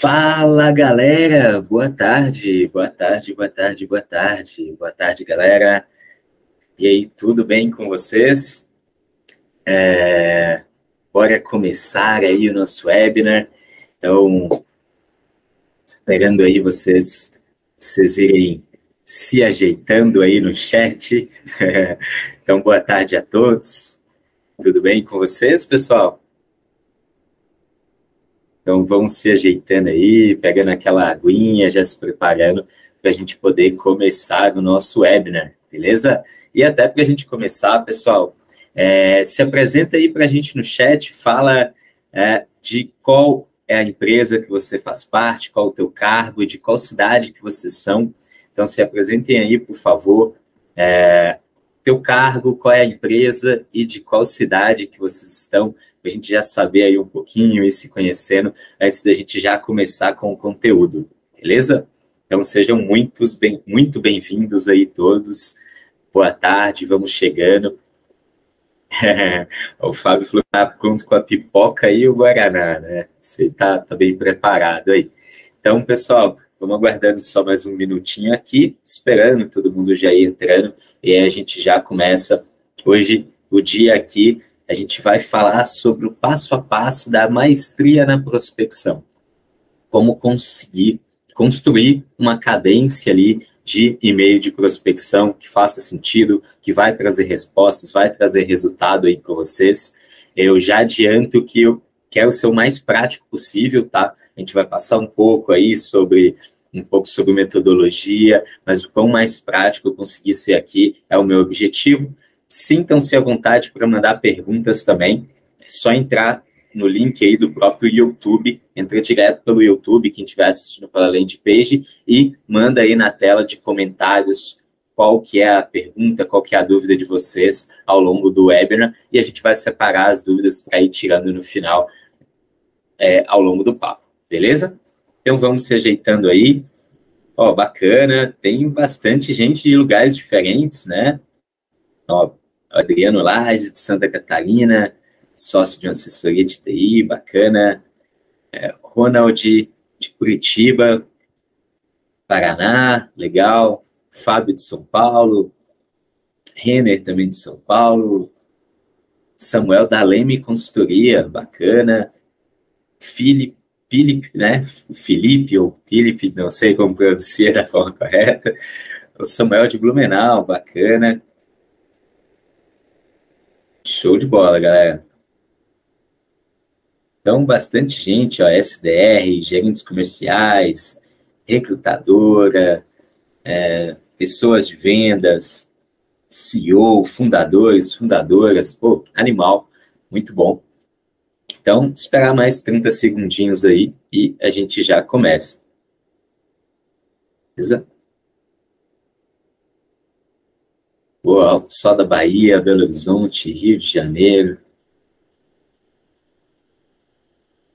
Fala, galera! Boa tarde, boa tarde, boa tarde, boa tarde. Boa tarde, galera. E aí, tudo bem com vocês? Bora começar aí o nosso webinar. Então, esperando aí vocês irem se ajeitando aí no chat. Então, boa tarde a todos. Tudo bem com vocês, pessoal? Então, vamos se ajeitando aí, pegando aquela aguinha, já se preparando para a gente poder começar o nosso webinar, beleza? E até para a gente começar, pessoal, se apresenta aí para a gente no chat, fala de qual é a empresa que você faz parte, qual o teu cargo e de qual cidade que vocês são. Então, se apresentem aí, por favor, teu cargo, qual é a empresa e de qual cidade que vocês estão, para a gente já saber aí um pouquinho e se conhecendo antes da gente já começar com o conteúdo, beleza? Então, sejam muito bem-vindos aí todos. Boa tarde, vamos chegando. O Fábio falou que está pronto com a pipoca e o Guaraná, né? Você está bem preparado aí. Então, pessoal, vamos aguardando só mais um minutinho aqui, esperando todo mundo já ir entrando, e aí a gente já começa. Hoje, o dia aqui, a gente vai falar sobre o passo a passo da maestria na prospecção. Como conseguir construir uma cadência ali de e-mail de prospecção que faça sentido, que vai trazer respostas, vai trazer resultado aí para vocês. Eu já adianto que eu quero ser o mais prático possível, tá? A gente vai passar um pouco sobre metodologia, mas o quão mais prático eu conseguir ser aqui é o meu objetivo. Sintam-se à vontade para mandar perguntas também. É só entrar no link aí do próprio YouTube, entra direto pelo YouTube, quem estiver assistindo pela landing page, e manda aí na tela de comentários qual que é a pergunta, qual que é a dúvida de vocês ao longo do webinar, e a gente vai separar as dúvidas para ir tirando no final, ao longo do papo, beleza? Então vamos se ajeitando aí. Ó, bacana, tem bastante gente de lugares diferentes, né? Ó, Adriano Lages, de Santa Catarina, sócio de uma assessoria de TI, bacana. Ronald, de Curitiba. Paraná, legal. Fábio de São Paulo. Renner também de São Paulo. Samuel da Leme Consultoria, bacana. Felipe, né? Felipe ou Felipe, não sei como pronunciar da forma correta. O Samuel de Blumenau, bacana. Show de bola, galera. Então, bastante gente, ó, SDR, gerentes comerciais, recrutadora, pessoas de vendas, CEO, fundadores, fundadoras, pô, animal, muito bom. Então, esperar mais 30 segundinhos aí e a gente já começa. Beleza? Boa, só da Bahia, Belo Horizonte, Rio de Janeiro.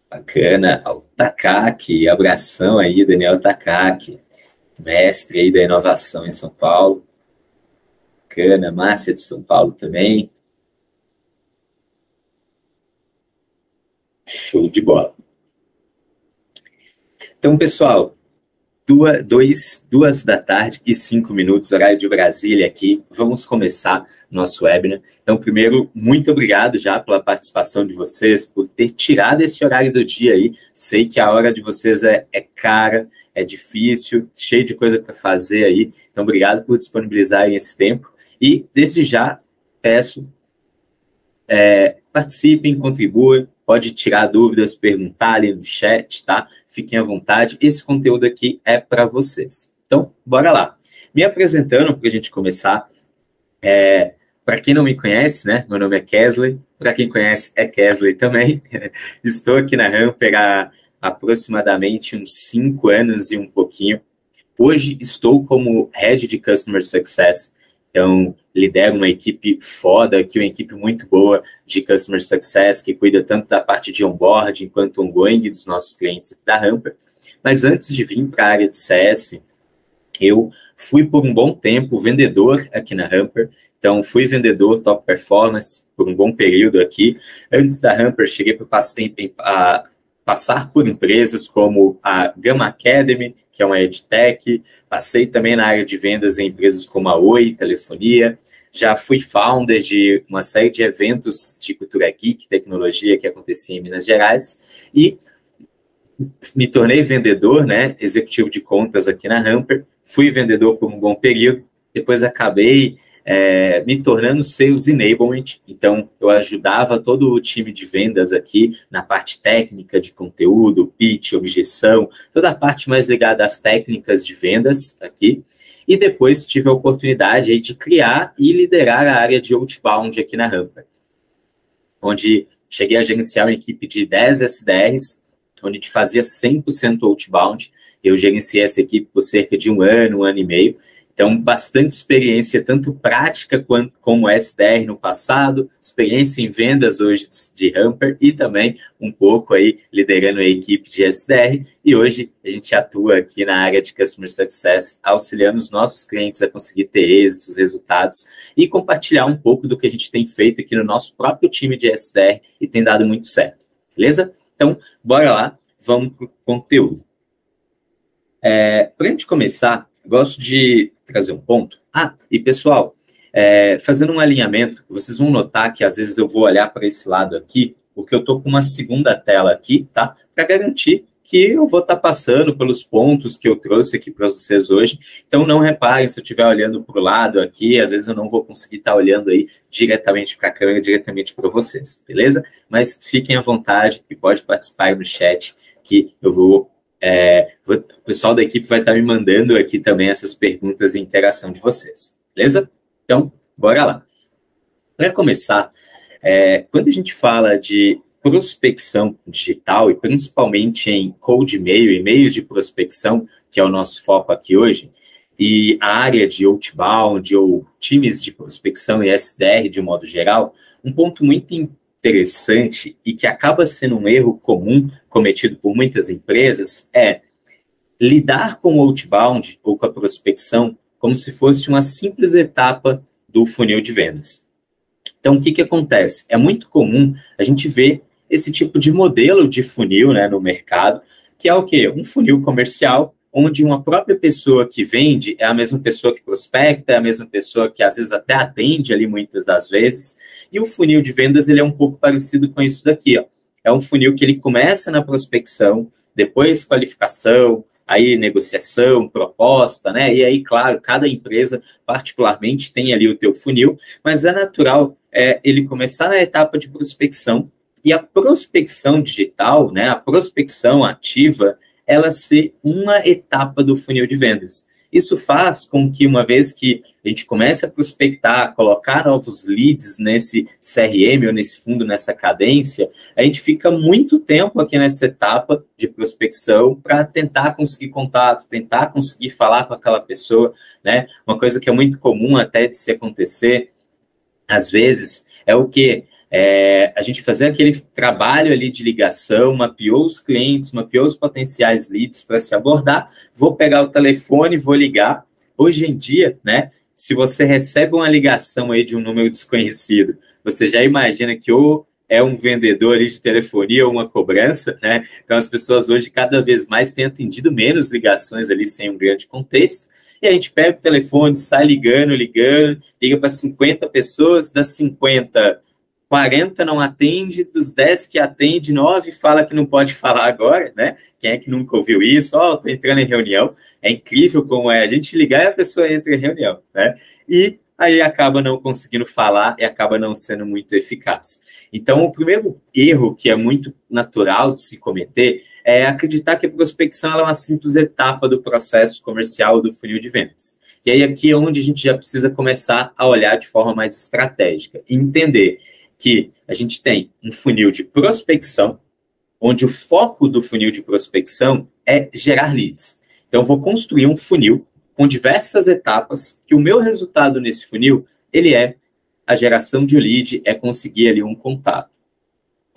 Bacana. O Takaki, abração aí, Daniel Takaki, mestre aí da inovação em São Paulo. Bacana, Márcia de São Paulo também. Show de bola. Então, pessoal, 2h05, horário de Brasília aqui. Vamos começar nosso webinar. Então, primeiro, muito obrigado já pela participação de vocês, por ter tirado esse horário do dia aí. Sei que a hora de vocês é cara, é difícil, cheio de coisa para fazer aí. Então, obrigado por disponibilizarem esse tempo. E, desde já, peço, participem, contribuam. Pode tirar dúvidas, perguntar ali no chat, tá? Fiquem à vontade. Esse conteúdo aqui é para vocês. Então, bora lá. Me apresentando, para a gente começar. Para quem não me conhece, né? Meu nome é Kesley. Para quem conhece, é Kesley também. Estou aqui na Hamper há aproximadamente uns 5 anos e um pouquinho. Hoje estou como Head de Customer Success. Então, lidero uma equipe foda aqui, uma equipe muito boa de Customer Success, que cuida tanto da parte de onboarding quanto ongoing dos nossos clientes aqui da Hamper. Mas antes de vir para a área de CS, eu fui por um bom tempo vendedor aqui na Hamper. Então, fui vendedor top performance por um bom período aqui. Antes da Hamper, cheguei a passar por empresas como a Gamma Academy, que é uma EdTech. Passei também na área de vendas em empresas como a Oi, Telefonia. Já fui founder de uma série de eventos de cultura geek, tecnologia, que acontecia em Minas Gerais. E me tornei vendedor, né, executivo de contas aqui na Hamper. Fui vendedor por um bom período. Depois acabei me tornando Sales Enablement. Então, eu ajudava todo o time de vendas aqui na parte técnica de conteúdo, pitch, objeção, toda a parte mais ligada às técnicas de vendas aqui. E depois tive a oportunidade aí de criar e liderar a área de Outbound aqui na Hamper, onde cheguei a gerenciar uma equipe de 10 SDRs, onde a gente fazia 100% Outbound. Eu gerenciei essa equipe por cerca de um ano e meio. Então, bastante experiência, tanto prática como SDR no passado, experiência em vendas hoje de Hamper e também um pouco aí liderando a equipe de SDR. E hoje a gente atua aqui na área de Customer Success, auxiliando os nossos clientes a conseguir ter êxitos, resultados e compartilhar um pouco do que a gente tem feito aqui no nosso próprio time de SDR e tem dado muito certo, beleza? Então, bora lá, vamos para o conteúdo. Para a gente começar, gosto de trazer um ponto. E pessoal, fazendo um alinhamento, vocês vão notar que às vezes eu vou olhar para esse lado aqui, porque eu estou com uma segunda tela aqui, tá? Para garantir que eu vou estar passando pelos pontos que eu trouxe aqui para vocês hoje. Então, não reparem se eu estiver olhando para o lado aqui, às vezes eu não vou conseguir estar olhando aí diretamente para a câmera, diretamente para vocês, beleza? Mas fiquem à vontade e pode participar no chat, que eu vou... o pessoal da equipe vai estar me mandando aqui também essas perguntas e interação de vocês, beleza? Então, bora lá. Para começar, quando a gente fala de prospecção digital e principalmente em cold e-mail, e-mails de prospecção, que é o nosso foco aqui hoje, e a área de outbound ou times de prospecção e SDR de modo geral, um ponto muito interessante e que acaba sendo um erro comum cometido por muitas empresas é lidar com o outbound ou com a prospecção como se fosse uma simples etapa do funil de vendas. Então, o que acontece? É muito comum a gente ver esse tipo de modelo de funil, né, no mercado, que é o quê? Um funil comercial, onde uma própria pessoa que vende é a mesma pessoa que prospecta, é a mesma pessoa que às vezes até atende ali muitas das vezes, e o funil de vendas ele é um pouco parecido com isso daqui, ó. É um funil que ele começa na prospecção, depois qualificação, aí negociação, proposta, né? E aí, claro, cada empresa particularmente tem ali o teu funil, mas é natural ele começar na etapa de prospecção e a prospecção digital, né? A prospecção ativa, ela ser uma etapa do funil de vendas. Isso faz com que, uma vez que a gente comece a prospectar, colocar novos leads nesse CRM ou nesse fundo, nessa cadência, a gente fica muito tempo aqui nessa etapa de prospecção para tentar conseguir contato, tentar conseguir falar com aquela pessoa, né? Uma coisa que é muito comum até de se acontecer, às vezes, é o quê? A gente fazer aquele trabalho ali de ligação, mapeou os clientes, mapeou os potenciais leads para se abordar, vou pegar o telefone, vou ligar. Hoje em dia, né, se você recebe uma ligação aí de um número desconhecido, você já imagina que ou é um vendedor ali de telefonia ou uma cobrança, né? Então as pessoas hoje cada vez mais têm atendido menos ligações ali sem um grande contexto. E a gente pega o telefone, sai ligando, liga para 50 pessoas, das 50, 40 não atende, dos 10 que atende, 9 fala que não pode falar agora, né? Quem é que nunca ouviu isso? Estou entrando em reunião. É incrível como é a gente ligar e a pessoa entra em reunião, né? E aí acaba não conseguindo falar e acaba não sendo muito eficaz. Então, o primeiro erro que é muito natural de se cometer é acreditar que a prospecção é uma simples etapa do processo comercial do funil de vendas. E aí aqui é onde a gente já precisa começar a olhar de forma mais estratégica, entender que a gente tem um funil de prospecção, onde o foco do funil de prospecção é gerar leads. Então, eu vou construir um funil com diversas etapas, que o meu resultado nesse funil, ele é a geração de um lead, é conseguir ali um contato.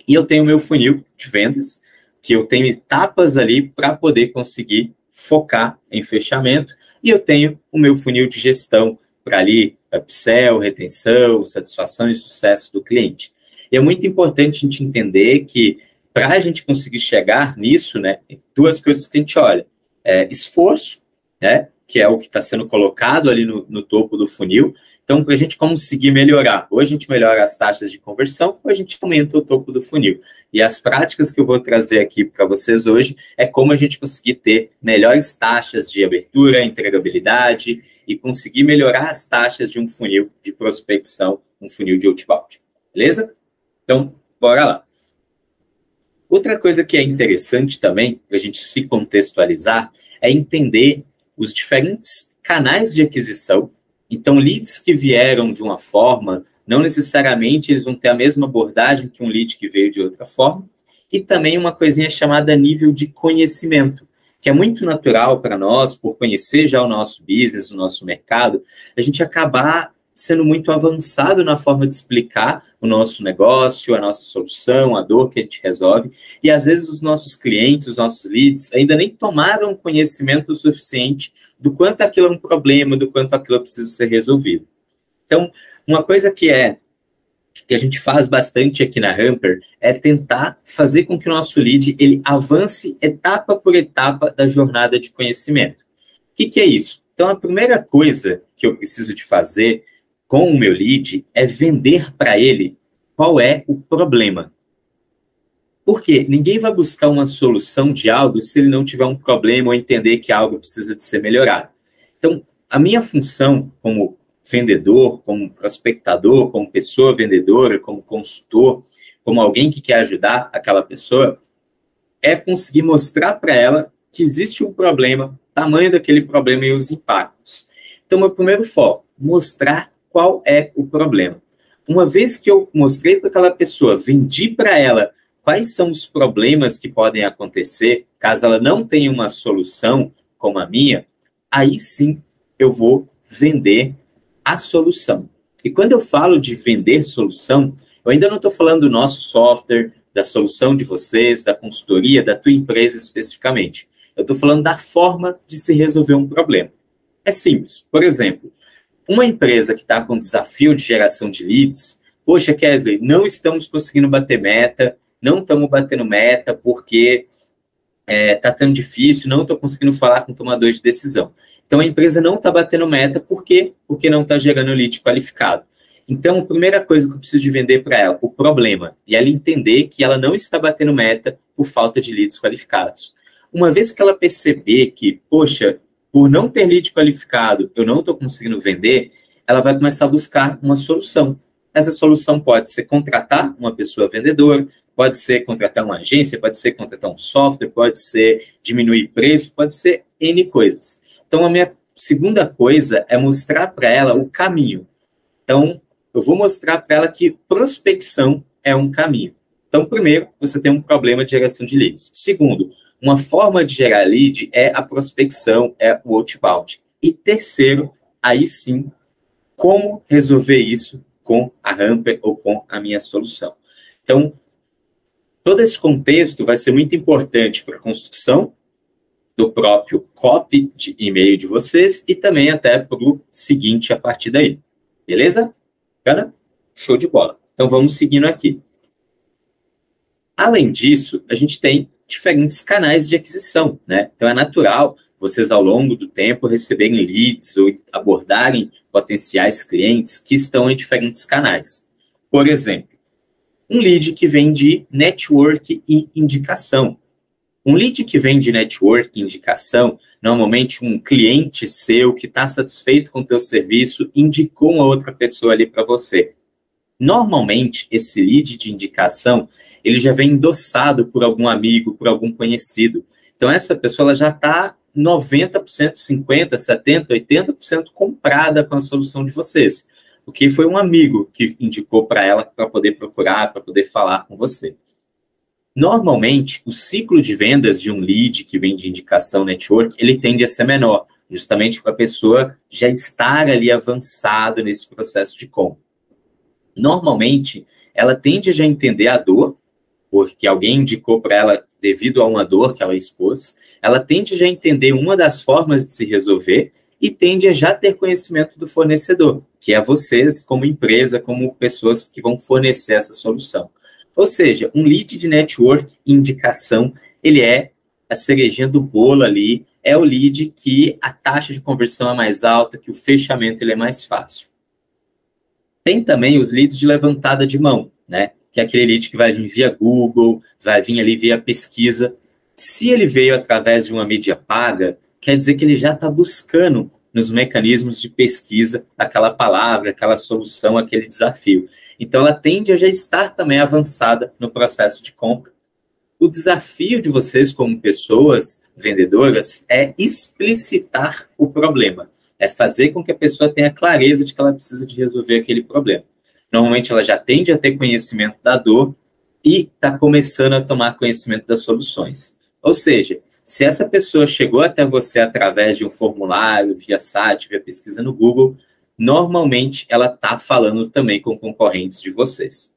E eu tenho o meu funil de vendas, que eu tenho etapas ali para poder conseguir focar em fechamento, e eu tenho o meu funil de gestão para ali, upsell, retenção, satisfação e sucesso do cliente. E é muito importante a gente entender que, para a gente conseguir chegar nisso, né, tem duas coisas que a gente olha. Esforço, né, que é o que está sendo colocado ali no topo do funil. Então, para a gente conseguir melhorar, ou a gente melhora as taxas de conversão, ou a gente aumenta o topo do funil. E as práticas que eu vou trazer aqui para vocês hoje é como a gente conseguir ter melhores taxas de abertura, entregabilidade e conseguir melhorar as taxas de um funil de prospecção, um funil de outbound. Beleza? Então, bora lá. Outra coisa que é interessante também, para a gente se contextualizar, é entender os diferentes canais de aquisição. Então, leads que vieram de uma forma, não necessariamente eles vão ter a mesma abordagem que um lead que veio de outra forma. E também uma coisinha chamada nível de conhecimento, que é muito natural para nós, por conhecer já o nosso business, o nosso mercado, a gente acabar sendo muito avançado na forma de explicar o nosso negócio, a nossa solução, a dor que a gente resolve. E, às vezes, os nossos clientes, os nossos leads, ainda nem tomaram conhecimento suficiente do quanto aquilo é um problema, do quanto aquilo precisa ser resolvido. Então, uma coisa que a gente faz bastante aqui na Hamper é tentar fazer com que o nosso lead ele avance etapa por etapa da jornada de conhecimento. O que é isso? Então, a primeira coisa que eu preciso de fazer com o meu lead é vender para ele qual é o problema. Por quê? Ninguém vai buscar uma solução de algo se ele não tiver um problema ou entender que algo precisa de ser melhorado. Então, a minha função como vendedor, como prospectador, como pessoa vendedora, como consultor, como alguém que quer ajudar aquela pessoa, é conseguir mostrar para ela que existe um problema, tamanho daquele problema e os impactos. Então, meu primeiro foco, mostrar qual é o problema. Uma vez que eu mostrei para aquela pessoa, vendi para ela quais são os problemas que podem acontecer, caso ela não tenha uma solução como a minha, aí sim eu vou vender a solução. E quando eu falo de vender solução, eu ainda não estou falando do nosso software, da solução de vocês, da consultoria, da tua empresa especificamente. Eu estou falando da forma de se resolver um problema. É simples. Por exemplo, uma empresa que está com desafio de geração de leads, poxa, Kesley, não estamos conseguindo bater meta, não estamos batendo meta porque está sendo difícil, não estou conseguindo falar com tomadores de decisão. Então, a empresa não está batendo meta, por quê? Porque não está gerando lead qualificado. Então, a primeira coisa que eu preciso de vender para ela, o problema, e ela entender que ela não está batendo meta por falta de leads qualificados. Uma vez que ela perceber que, poxa, por não ter lead qualificado, eu não estou conseguindo vender, ela vai começar a buscar uma solução. Essa solução pode ser contratar uma pessoa vendedora, pode ser contratar uma agência, pode ser contratar um software, pode ser diminuir preço, pode ser N coisas. Então, a minha segunda coisa é mostrar para ela o caminho. Então, eu vou mostrar para ela que prospecção é um caminho. Então, primeiro, você tem um problema de geração de leads. Segundo, uma forma de gerar lead é a prospecção, é o outbound. E terceiro, aí sim, como resolver isso com a Hamper ou com a minha solução. Então, todo esse contexto vai ser muito importante para a construção do próprio copy de e-mail de vocês e também até para o seguinte a partir daí. Beleza? Bacana? Show de bola. Então, vamos seguindo aqui. Além disso, a gente tem diferentes canais de aquisição, né? Então, é natural vocês, ao longo do tempo, receberem leads ou abordarem potenciais clientes que estão em diferentes canais. Por exemplo, um lead que vem de network e indicação. Um lead que vem de network e indicação, normalmente um cliente seu que está satisfeito com o teu serviço indicou uma outra pessoa ali para você. Normalmente, esse lead de indicação, ele já vem endossado por algum amigo, por algum conhecido. Então, essa pessoa ela já está 90%, 50%, 70%, 80% comprada com a solução de vocês. Porque foi um amigo que indicou para ela para poder procurar, para poder falar com você. Normalmente, o ciclo de vendas de um lead que vem de indicação network, ele tende a ser menor, justamente para a pessoa já estar ali avançado nesse processo de compra. Normalmente, ela tende a já entender a dor, porque alguém indicou para ela devido a uma dor que ela expôs, ela tende a já entender uma das formas de se resolver e tende a já ter conhecimento do fornecedor, que é vocês como empresa, como pessoas que vão fornecer essa solução. Ou seja, um lead de network, indicação, ele é a cerejinha do bolo ali, é o lead que a taxa de conversão é mais alta, que o fechamento ele é mais fácil. Tem também os leads de levantada de mão, né? Que é aquele lead que vai vir via Google, vai vir ali via pesquisa. Se ele veio através de uma mídia paga, quer dizer que ele já está buscando nos mecanismos de pesquisa aquela palavra, aquela solução, aquele desafio. Então, ela tende a já estar também avançada no processo de compra. O desafio de vocês como pessoas vendedoras é explicitar o problema. É fazer com que a pessoa tenha clareza de que ela precisa de resolver aquele problema. Normalmente, ela já tende a ter conhecimento da dor e está começando a tomar conhecimento das soluções. Ou seja, se essa pessoa chegou até você através de um formulário, via site, via pesquisa no Google, normalmente ela está falando também com concorrentes de vocês.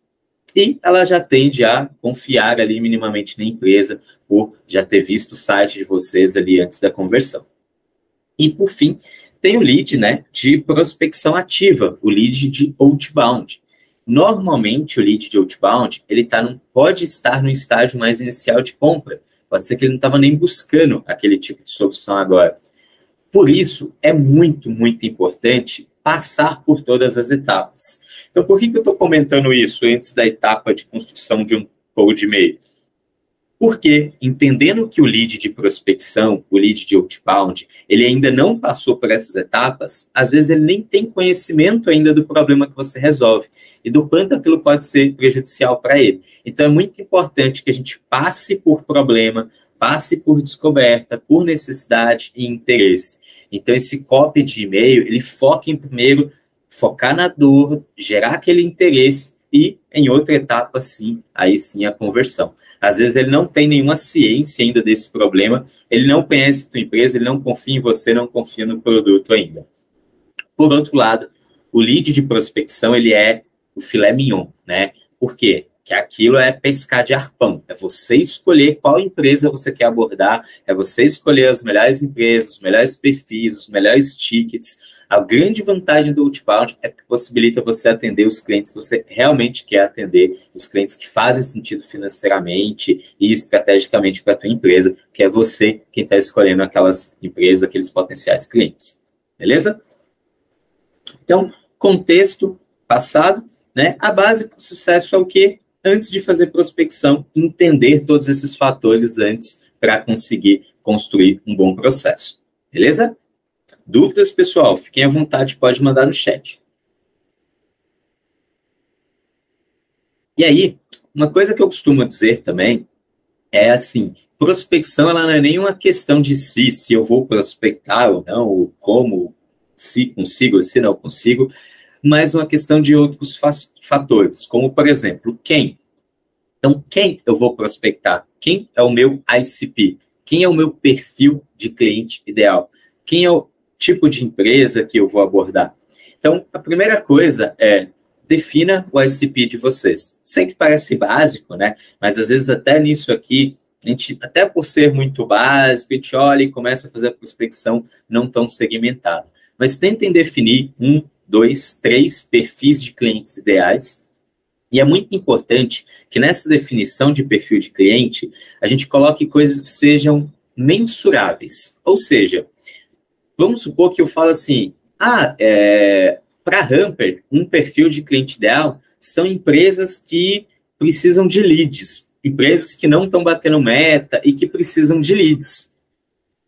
E ela já tende a confiar ali minimamente na empresa por já ter visto o site de vocês ali antes da conversão. E, por fim, tem o lead, né, de prospecção ativa, o lead de outbound. Normalmente, o lead de outbound, ele pode estar no estágio mais inicial de compra. Pode ser que ele não estava nem buscando aquele tipo de solução agora. Por isso, é muito, muito importante passar por todas as etapas. Então, por que eu estou comentando isso antes da etapa de construção de um cold e-mail? Porque, entendendo que o lead de prospecção, o lead de outbound, ele ainda não passou por essas etapas, às vezes ele nem tem conhecimento ainda do problema que você resolve e do quanto aquilo pode ser prejudicial para ele. Então, é muito importante que a gente passe por problema, passe por descoberta, por necessidade e interesse. Então, esse copy de e-mail, ele foca em primeiro focar na dor, gerar aquele interesse e, em outra etapa, sim, aí sim a conversão. Às vezes ele não tem nenhuma ciência ainda desse problema, ele não conhece a tua empresa, ele não confia em você, não confia no produto ainda. Por outro lado, o lead de prospecção, ele é o filé mignon, né? Por quê? que aquilo é pescar de arpão. É você escolher qual empresa você quer abordar, é você escolher as melhores empresas, os melhores perfis, os melhores tickets. A grande vantagem do outbound é que possibilita você atender os clientes que você realmente quer atender, os clientes que fazem sentido financeiramente e estrategicamente para a tua empresa, que é você quem está escolhendo aquelas empresas, aqueles potenciais clientes. Beleza? Então, contexto passado, né? A base para o sucesso é o quê? Antes de fazer prospecção, entender todos esses fatores antes para conseguir construir um bom processo. Beleza? Dúvidas, pessoal? Fiquem à vontade, pode mandar no chat. E aí, uma coisa que eu costumo dizer também é assim, prospecção ela não é nenhuma questão de se eu vou prospectar ou não, ou como, se consigo ou se não consigo, mas uma questão de outros fatores, como, por exemplo, quem? Então, quem eu vou prospectar? Quem é o meu ICP? Quem é o meu perfil de cliente ideal? Quem é o tipo de empresa que eu vou abordar? Então, a primeira coisa é defina o ICP de vocês. Sei que parece básico, né? Mas às vezes até nisso aqui, a gente, até por ser muito básico, a gente olha e começa a fazer a prospecção não tão segmentada. Mas tentem definir 1, 2, 3 perfis de clientes ideais. E é muito importante que nessa definição de perfil de cliente, a gente coloque coisas que sejam mensuráveis. Ou seja, vamos supor que eu falo assim, para a Hamper, um perfil de cliente ideal são empresas que precisam de leads, empresas que não estão batendo meta e que precisam de leads.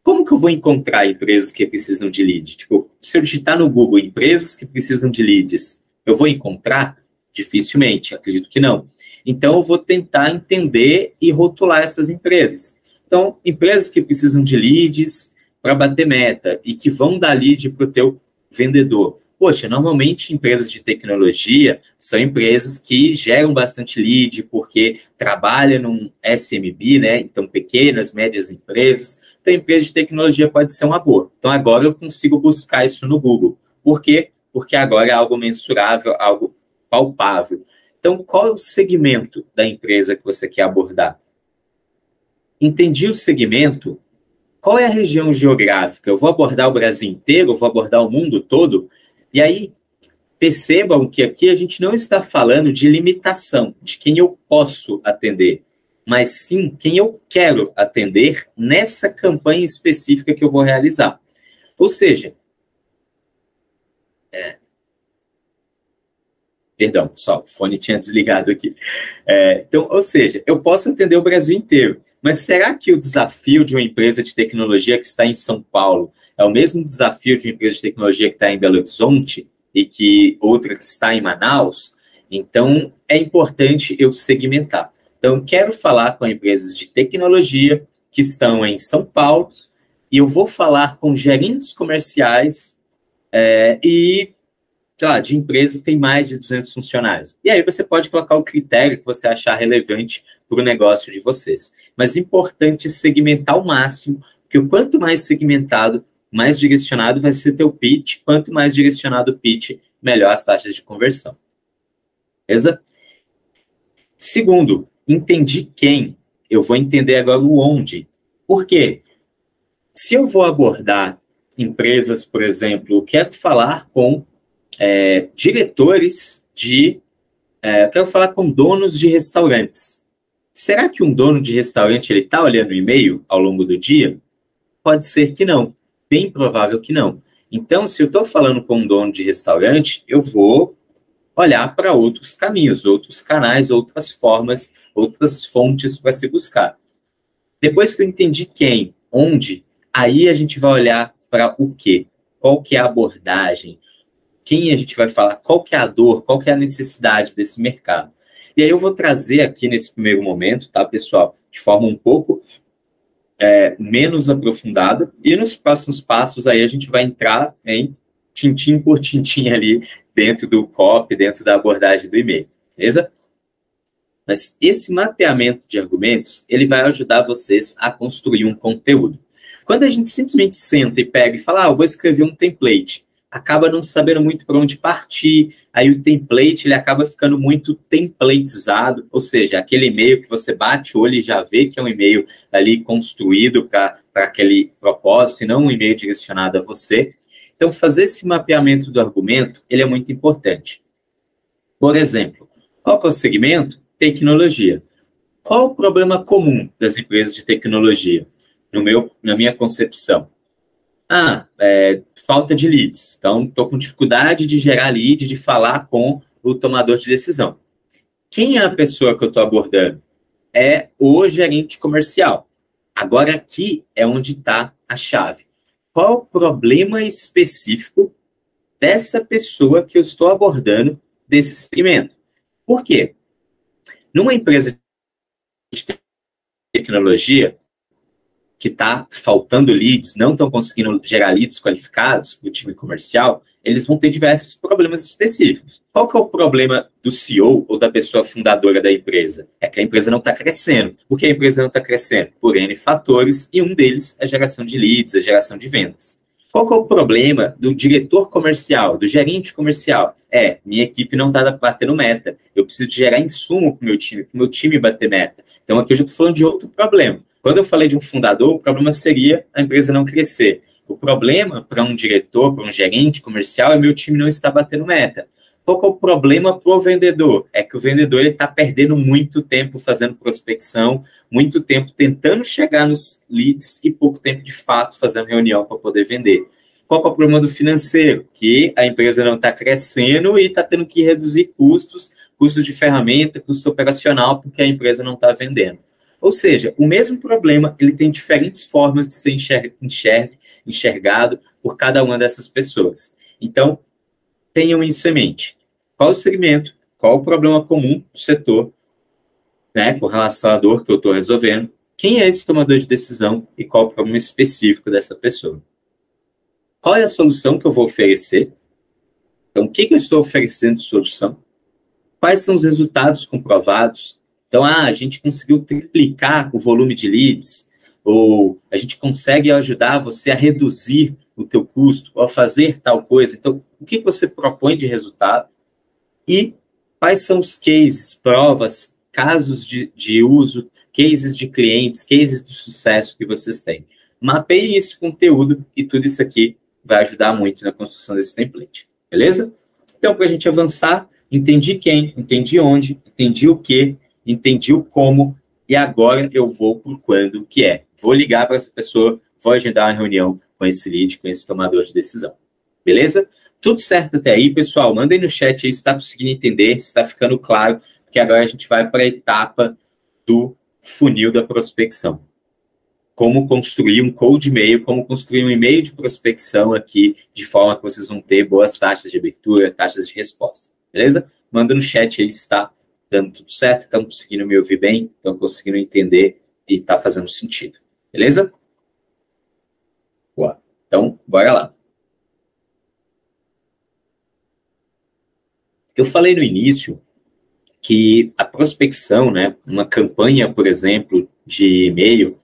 Como que eu vou encontrar empresas que precisam de leads? Tipo, se eu digitar no Google empresas que precisam de leads, eu vou encontrar? Dificilmente, acredito que não. Então, eu vou tentar entender e rotular essas empresas. Então, empresas que precisam de leads para bater meta e que vão dar lead para o teu vendedor. Poxa, normalmente empresas de tecnologia são empresas que geram bastante lead porque trabalham num SMB, né? Então, pequenas, médias empresas. Então, empresa de tecnologia pode ser uma boa. Então, agora eu consigo buscar isso no Google. Por quê? Porque agora é algo mensurável, algo palpável. Então, qual é o segmento da empresa que você quer abordar? Entendi o segmento. Qual é a região geográfica? Eu vou abordar o Brasil inteiro? Eu vou abordar o mundo todo? E aí, percebam que aqui a gente não está falando de limitação, de quem eu posso atender, mas sim quem eu quero atender nessa campanha específica que eu vou realizar. Ou seja, perdão, pessoal, o fone tinha desligado aqui. Então, ou seja, eu posso atender o Brasil inteiro, mas será que o desafio de uma empresa de tecnologia que está em São Paulo é o mesmo desafio de uma empresa de tecnologia que está em Belo Horizonte e que outra que está em Manaus? Então, é importante eu segmentar. Então, eu quero falar com empresas de tecnologia que estão em São Paulo e eu vou falar com gerentes comerciais de empresas que tem mais de 200 funcionários. E aí você pode colocar o critério que você achar relevante para o negócio de vocês. Mas é importante segmentar ao máximo, porque quanto mais segmentado, mais direcionado vai ser teu pitch. Quanto mais direcionado o pitch, melhor as taxas de conversão. Beleza? Segundo, entendi quem. Eu vou entender agora o onde. Por quê? Se eu vou abordar empresas, por exemplo, eu quero falar com diretores eu quero falar com donos de restaurantes. Será que um dono de restaurante ele está olhando o e-mail ao longo do dia? Pode ser que não. Bem provável que não. Então, se eu estou falando com um dono de restaurante, eu vou olhar para outros caminhos, outros canais, outras formas, outras fontes para se buscar. Depois que eu entendi quem, onde, aí a gente vai olhar para o quê? Qual que é a abordagem? Quem a gente vai falar? Qual que é a dor? Qual que é a necessidade desse mercado? E aí eu vou trazer aqui nesse primeiro momento, tá, pessoal? De forma um pouco menos aprofundada. E nos próximos passos aí a gente vai entrar em tintim por tintim ali dentro do copy, dentro da abordagem do e-mail. Beleza? Mas esse mapeamento de argumentos, ele vai ajudar vocês a construir um conteúdo. Quando a gente simplesmente senta e pega e fala, eu vou escrever um template, acaba não sabendo muito para onde partir, aí o template ele acaba ficando muito templatizado, ou seja, aquele e-mail que você bate o olho e já vê que é um e-mail ali construído para aquele propósito, e não um e-mail direcionado a você. Então, fazer esse mapeamento do argumento, ele é muito importante. Por exemplo, qual que é o segmento? Tecnologia. Qual o problema comum das empresas de tecnologia? Na minha concepção. Falta de leads. Então, estou com dificuldade de gerar lead, de falar com o tomador de decisão. Quem é a pessoa que eu estou abordando? É o gerente comercial. Agora, aqui é onde está a chave. Qual o problema específico dessa pessoa que eu estou abordando desse segmento? Por quê? Numa empresa de tecnologia, que está faltando leads, não estão conseguindo gerar leads qualificados para o time comercial, eles vão ter diversos problemas específicos. Qual que é o problema do CEO ou da pessoa fundadora da empresa? É que a empresa não está crescendo. Por que a empresa não está crescendo? Por N fatores, e um deles é a geração de leads, a geração de vendas. Qual que é o problema do diretor comercial, do gerente comercial? Minha equipe não está batendo meta. Eu preciso gerar insumo para o meu time bater meta. Então, aqui eu já estou falando de outro problema. Quando eu falei de um fundador, o problema seria a empresa não crescer. O problema para um diretor, para um gerente comercial, é meu time não estar batendo meta. Qual que é o problema para o vendedor? É que o vendedor está perdendo muito tempo fazendo prospecção, muito tempo tentando chegar nos leads e pouco tempo, de fato, fazendo reunião para poder vender. Qual que é o problema do financeiro? Que a empresa não está crescendo e está tendo que reduzir custos de ferramenta, custo operacional, porque a empresa não está vendendo. Ou seja, o mesmo problema, ele tem diferentes formas de ser enxergado por cada uma dessas pessoas. Então, tenham isso em mente. Qual o segmento, qual o problema comum do setor, né, com relação à dor que eu estou resolvendo, quem é esse tomador de decisão e qual o problema específico dessa pessoa. Qual é a solução que eu vou oferecer? Então, o que eu estou oferecendo de solução? Quais são os resultados comprovados? Então, a gente conseguiu triplicar o volume de leads, ou a gente consegue ajudar você a reduzir o teu custo, ou a fazer tal coisa. Então, o que você propõe de resultado? E quais são os cases, provas, casos de uso, cases de clientes, cases de sucesso que vocês têm? Mapeiem esse conteúdo e tudo isso aqui vai ajudar muito na construção desse template. Beleza? Então, para a gente avançar, entendi quem, entendi onde, entendi o que, entendi o como, e agora eu vou para o quando, que é, vou ligar para essa pessoa, vou agendar uma reunião com esse lead, com esse tomador de decisão. Beleza? Tudo certo até aí, pessoal? Mandem no chat aí se está conseguindo entender, se está ficando claro, porque agora a gente vai para a etapa do funil da prospecção. Como construir um cold e-mail, como construir um e-mail de prospecção aqui, de forma que vocês vão ter boas taxas de abertura, taxas de resposta. Beleza? Manda no chat aí se está dando tudo certo, estão conseguindo me ouvir bem, estão conseguindo entender e está fazendo sentido. Beleza? Boa. Então, bora lá. Eu falei no início que a prospecção, né, uma campanha, por exemplo, de e-mail,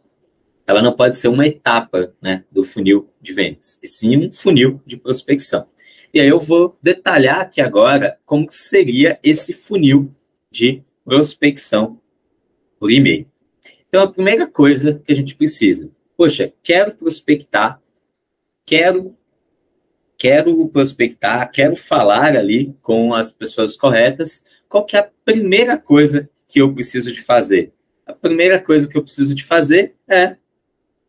ela não pode ser uma etapa, né, do funil de vendas, e sim um funil de prospecção. E aí eu vou detalhar aqui agora como que seria esse funil de prospecção por e-mail. Então, a primeira coisa que a gente precisa, poxa, quero prospectar, quero prospectar, quero falar ali com as pessoas corretas, qual que é a primeira coisa que eu preciso de fazer? A primeira coisa que eu preciso de fazer é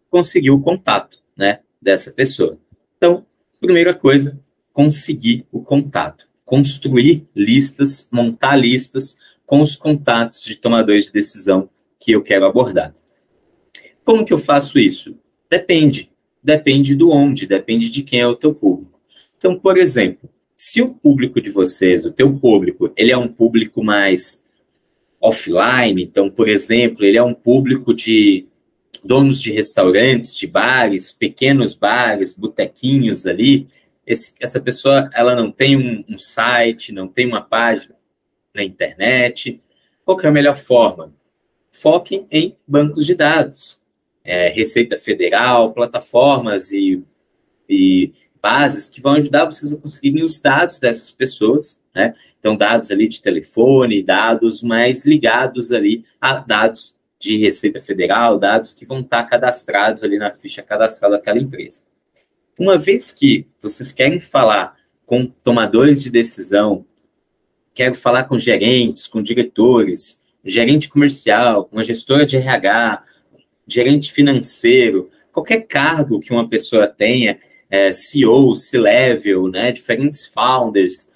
conseguir o contato, né, dessa pessoa. Então, primeira coisa, conseguir o contato. Construir listas, montar listas com os contatos de tomadores de decisão que eu quero abordar. Como que eu faço isso? Depende. Depende do onde, depende de quem é o teu público. Então, por exemplo, se o público de vocês, o teu público, ele é um público mais offline, então, por exemplo, ele é um público de donos de restaurantes, de bares, pequenos bares, botequinhos ali, essa pessoa ela não tem um site, não tem uma página na internet. Qual que é a melhor forma? Foquem em bancos de dados, Receita Federal, plataformas e bases que vão ajudar vocês a conseguirem os dados dessas pessoas, né? Então, dados ali de telefone, dados mais ligados ali a dados de Receita Federal, dados que vão estar cadastrados ali na ficha cadastral daquela empresa. Uma vez que vocês querem falar com tomadores de decisão, querem falar com gerentes, com diretores, gerente comercial, uma gestora de RH, gerente financeiro, qualquer cargo que uma pessoa tenha, CEO, C-level, né, diferentes founders,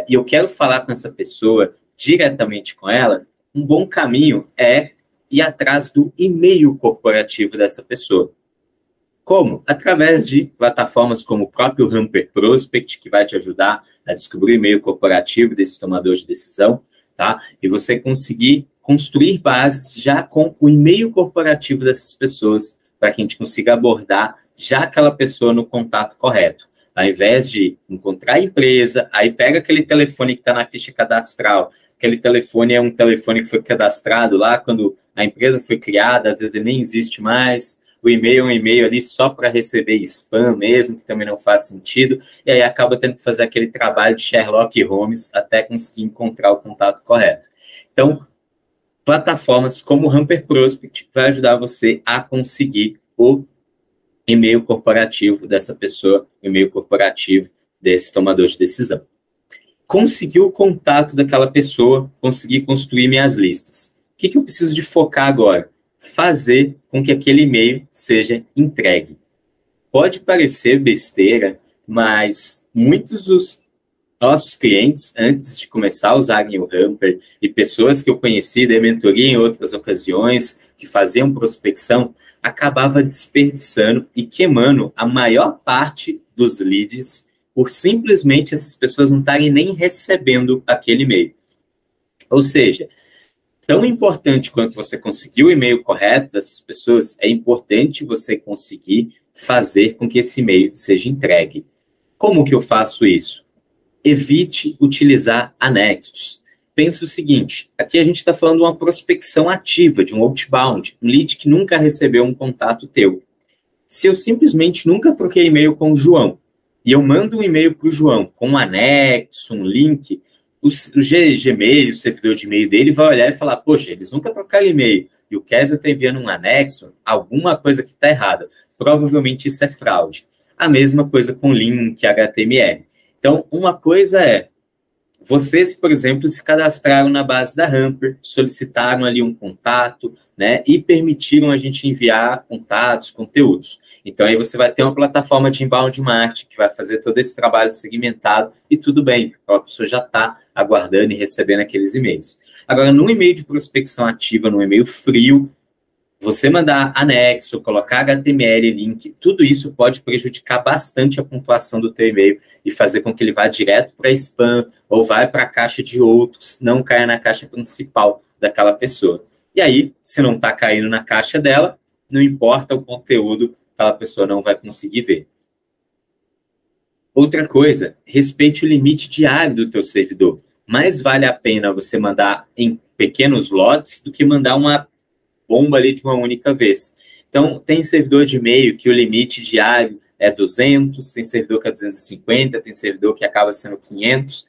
e eu quero falar com essa pessoa diretamente com ela, um bom caminho é ir atrás do e-mail corporativo dessa pessoa. Como? Através de plataformas como o próprio Hamper Prospect, que vai te ajudar a descobrir o e-mail corporativo desse tomador de decisão, tá? E você conseguir construir bases já com o e-mail corporativo dessas pessoas, para que a gente consiga abordar já aquela pessoa no contato correto. Ao invés de encontrar a empresa, aí pega aquele telefone que está na ficha cadastral, aquele telefone é um telefone que foi cadastrado lá quando a empresa foi criada, às vezes ele nem existe mais, o e-mail é um e-mail ali só para receber spam mesmo, que também não faz sentido, e aí acaba tendo que fazer aquele trabalho de Sherlock Holmes até conseguir encontrar o contato correto. Então, plataformas como o Hamper Prospect vai ajudar você a conseguir o e-mail corporativo dessa pessoa, e-mail corporativo desse tomador de decisão. Conseguir o contato daquela pessoa, conseguir construir minhas listas. O que eu preciso de focar agora? Fazer com que aquele e-mail seja entregue. Pode parecer besteira, mas muitos dos nossos clientes, antes de começar a usarem o Hamper, e pessoas que eu conheci de mentoria em outras ocasiões, que faziam prospecção, acabava desperdiçando e queimando a maior parte dos leads por simplesmente essas pessoas não estarem nem recebendo aquele e-mail. Ou seja, tão importante quanto você conseguir o e-mail correto dessas pessoas, é importante você conseguir fazer com que esse e-mail seja entregue. Como que eu faço isso? Evite utilizar anexos. Pense o seguinte, aqui a gente está falando de uma prospecção ativa, de um outbound, um lead que nunca recebeu um contato teu. Se eu simplesmente nunca troquei e-mail com o João, e eu mando um e-mail para o João com um anexo, um link, o Gmail, o servidor de e-mail dele vai olhar e falar, poxa, eles nunca trocaram e-mail, e o Kessler está enviando um anexo, alguma coisa que está errada. Provavelmente isso é fraude. A mesma coisa com link, HTML. Então, uma coisa é, vocês, por exemplo, se cadastraram na base da Hamper, solicitaram ali um contato, né, e permitiram a gente enviar contatos, conteúdos. Então, aí você vai ter uma plataforma de inbound marketing que vai fazer todo esse trabalho segmentado e tudo bem, a pessoa já está aguardando e recebendo aqueles e-mails. Agora, no e-mail de prospecção ativa, no e-mail frio, você mandar anexo, colocar HTML, link, tudo isso pode prejudicar bastante a pontuação do teu e-mail e fazer com que ele vá direto para spam ou vá para a caixa de outros, não caia na caixa principal daquela pessoa. E aí, se não está caindo na caixa dela, não importa o conteúdo, aquela pessoa não vai conseguir ver. Outra coisa, respeite o limite diário do teu servidor. Mais vale a pena você mandar em pequenos lotes do que mandar uma bomba ali de uma única vez. Então, tem servidor de e-mail que o limite diário é 200, tem servidor que é 250, tem servidor que acaba sendo 500.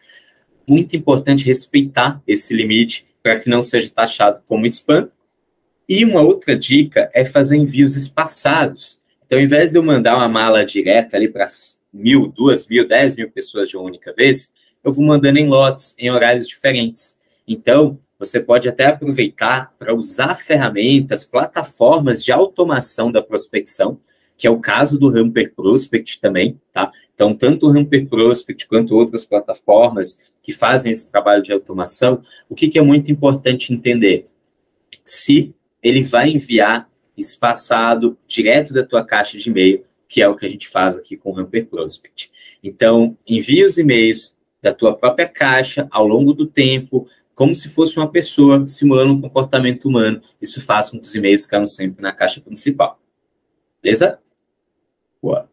Muito importante respeitar esse limite para que não seja taxado como spam. E uma outra dica é fazer envios espaçados. Então, ao invés de eu mandar uma mala direta ali para 1.000, 2.000, 10.000 pessoas de uma única vez, eu vou mandando em lotes, em horários diferentes. Então, você pode até aproveitar para usar ferramentas, plataformas de automação da prospecção, que é o caso do Hamper Prospect também, tá? Então, tanto o Hamper Prospect quanto outras plataformas que fazem esse trabalho de automação, o que é muito importante entender? Se ele vai enviar espaçado direto da tua caixa de e-mail, que é o que a gente faz aqui com o Hamper Prospect. Então, envia os e-mails da tua própria caixa ao longo do tempo, como se fosse uma pessoa simulando um comportamento humano. Isso faz com que os e-mails caiam sempre na caixa principal. Beleza? Boa.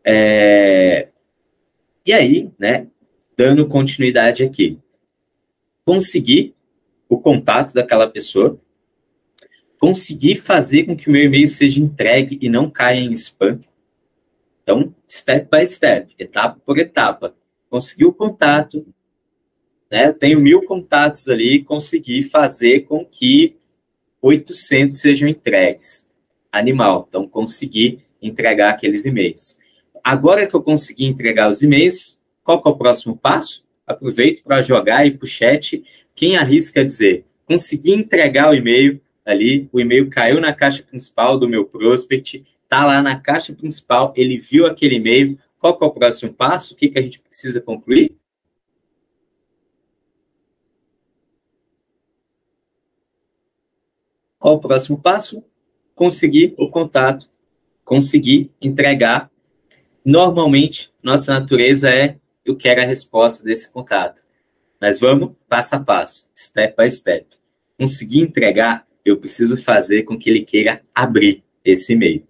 E aí, né, dando continuidade aqui. Conseguir o contato daquela pessoa, conseguir fazer com que o meu e-mail seja entregue e não caia em spam. Então, step by step, etapa por etapa. Consegui o contato, né? Tenho 1.000 contatos ali, consegui fazer com que 800 sejam entregues. Animal. Então, consegui entregar aqueles e-mails. Agora que eu consegui entregar os e-mails, qual que é o próximo passo? Aproveito para jogar aí para o chat. Quem arrisca dizer, consegui entregar o e-mail ali, o e-mail caiu na caixa principal do meu prospect, está lá na caixa principal, ele viu aquele e-mail, qual que é o próximo passo? O que, que a gente precisa concluir? Qual o próximo passo? Conseguir o contato, conseguir entregar. Normalmente, nossa natureza é, eu quero a resposta desse contato. Mas vamos passo a passo, step by step. Conseguir entregar, eu preciso fazer com que ele queira abrir esse e-mail,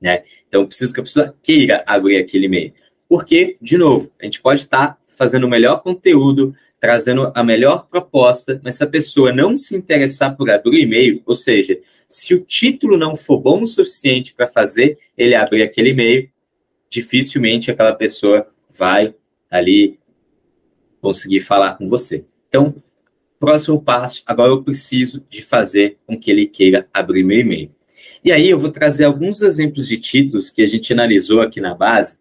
né? Então, eu preciso que a pessoa queira abrir aquele e-mail. Porque, de novo, a gente pode estar fazendo o melhor conteúdo, trazendo a melhor proposta, mas se a pessoa não se interessar por abrir o e-mail, ou seja, se o título não for bom o suficiente para fazer ele abrir aquele e-mail, dificilmente aquela pessoa vai ali conseguir falar com você. Então, próximo passo, agora eu preciso de fazer com que ele queira abrir meu e-mail. E aí eu vou trazer alguns exemplos de títulos que a gente analisou aqui na base.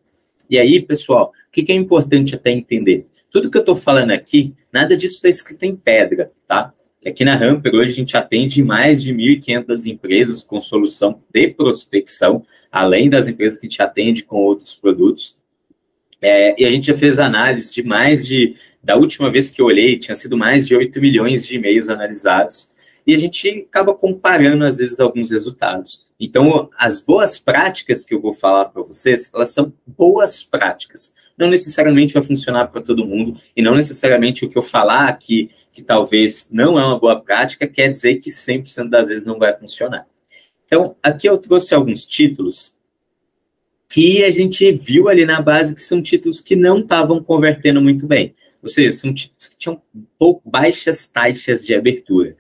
E aí, pessoal, o que é importante até entender? Tudo que eu estou falando aqui, nada disso está escrito em pedra, tá? Aqui na Hamper, hoje a gente atende mais de 1.500 empresas com solução de prospecção, além das empresas que a gente atende com outros produtos. E a gente já fez análise da última vez que eu olhei, tinha sido mais de 8 milhões de e-mails analisados, e a gente acaba comparando, às vezes, alguns resultados. Então, as boas práticas que eu vou falar para vocês, elas são boas práticas. Não necessariamente vai funcionar para todo mundo, e não necessariamente o que eu falar aqui, que talvez não é uma boa prática, quer dizer que 100% das vezes não vai funcionar. Então, aqui eu trouxe alguns títulos que a gente viu ali na base que são títulos que não estavam convertendo muito bem. Ou seja, são títulos que tinham baixas taxas de abertura.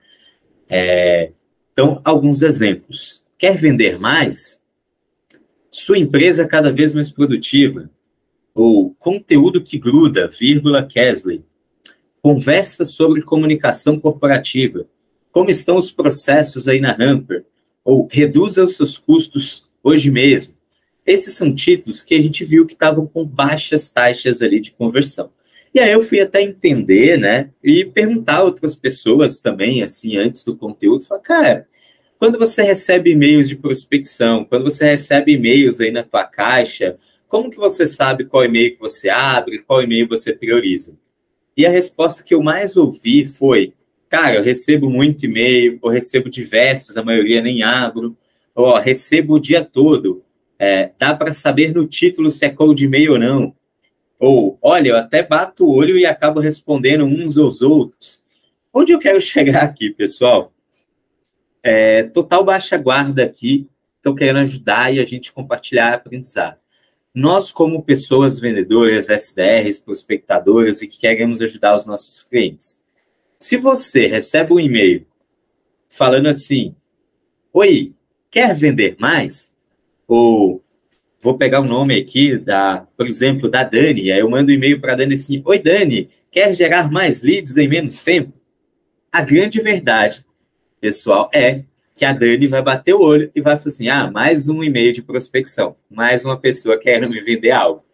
Então, alguns exemplos. Quer vender mais? Sua empresa é cada vez mais produtiva. Ou conteúdo que gruda, vírgula, Kesley. Conversa sobre comunicação corporativa. Como estão os processos aí na Hamper? Ou reduza os seus custos hoje mesmo. Esses são títulos que a gente viu que estavam com baixas taxas ali de conversão. E aí eu fui até entender, né, e perguntar a outras pessoas também, assim, antes do conteúdo, falar, cara, quando você recebe e-mails de prospecção, quando você recebe e-mails aí na tua caixa, como que você sabe qual e-mail que você abre, qual e-mail você prioriza? E a resposta que eu mais ouvi foi, cara, eu recebo muito e-mail, eu recebo diversos, a maioria nem abro, ou recebo o dia todo. Dá para saber no título se é cold e-mail ou não. Ou, olha, eu até bato o olho e acabo respondendo uns aos outros. Onde eu quero chegar aqui, pessoal? Total baixa guarda aqui. Estou querendo ajudar e a gente compartilhar aprendizado. Nós, como pessoas vendedoras, SDRs, prospectadoras e que queremos ajudar os nossos clientes. Se você recebe um e-mail falando assim, oi, quer vender mais? Ou vou pegar o nome aqui, por exemplo, da Dani, aí eu mando um e-mail para a Dani assim, oi Dani, quer gerar mais leads em menos tempo? A grande verdade, pessoal, é que a Dani vai bater o olho e vai falar assim, mais um e-mail de prospecção, mais uma pessoa querendo me vender algo.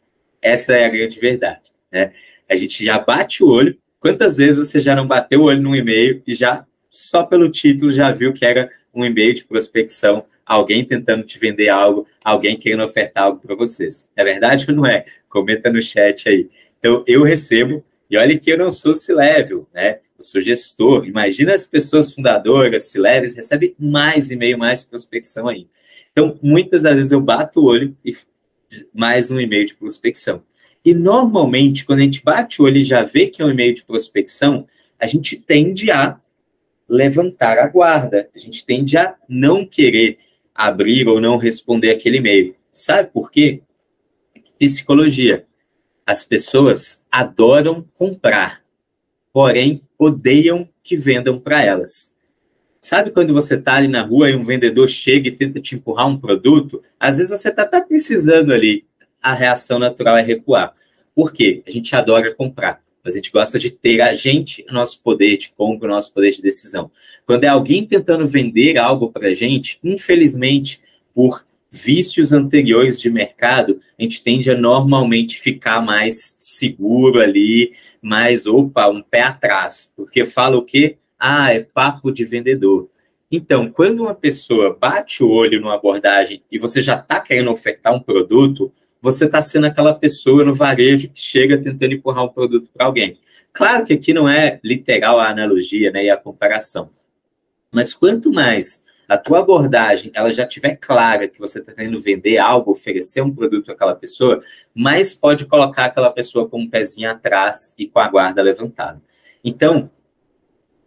Essa é a grande verdade, né? A gente já bate o olho, quantas vezes você já não bateu o olho num e-mail e já, só pelo título, já viu que era um e-mail de prospecção, alguém tentando te vender algo, alguém querendo ofertar algo para vocês. É verdade ou não é? Comenta no chat aí. Então, eu recebo, e olha que eu não sou C-Level, né? Eu sou gestor. Imagina as pessoas fundadoras, C-Levels, recebem mais e-mail, mais prospecção ainda. Então, muitas das vezes eu bato o olho e mais um e-mail de prospecção. E, normalmente, quando a gente bate o olho e já vê que é um e-mail de prospecção, a gente tende a levantar a guarda. A gente tende a não querer abrir ou não responder aquele e-mail. Sabe por quê? Psicologia. As pessoas adoram comprar, porém odeiam que vendam para elas. Sabe quando você está ali na rua e um vendedor chega e tenta te empurrar um produto? Às vezes você está precisando ali a reação natural é recuar. Por quê? A gente adora comprar, mas a gente gosta de ter a gente, o nosso poder de compra, o nosso poder de decisão. Quando é alguém tentando vender algo para a gente, infelizmente, por vícios anteriores de mercado, a gente tende a normalmente ficar mais seguro ali, mais, opa, um pé atrás, porque fala o quê? Ah, é papo de vendedor. Então, quando uma pessoa bate o olho numa abordagem e você já está querendo ofertar um produto, você está sendo aquela pessoa no varejo que chega tentando empurrar um produto para alguém. Claro que aqui não é literal a analogia, né, e a comparação, mas quanto mais a tua abordagem ela já tiver clara que você está querendo vender algo, oferecer um produto àquela pessoa, mais pode colocar aquela pessoa com um pezinho atrás e com a guarda levantada. Então,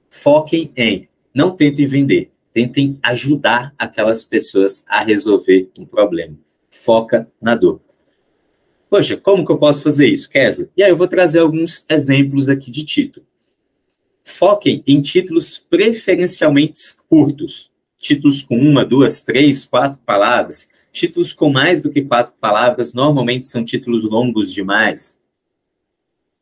foquem em, não tentem vender, tentem ajudar aquelas pessoas a resolver um problema. Foca na dor. Poxa, como que eu posso fazer isso, Kessler? E aí eu vou trazer alguns exemplos aqui de título. Foquem em títulos preferencialmente curtos. Títulos com 1, 2, 3, 4 palavras. Títulos com mais do que 4 palavras normalmente são títulos longos demais.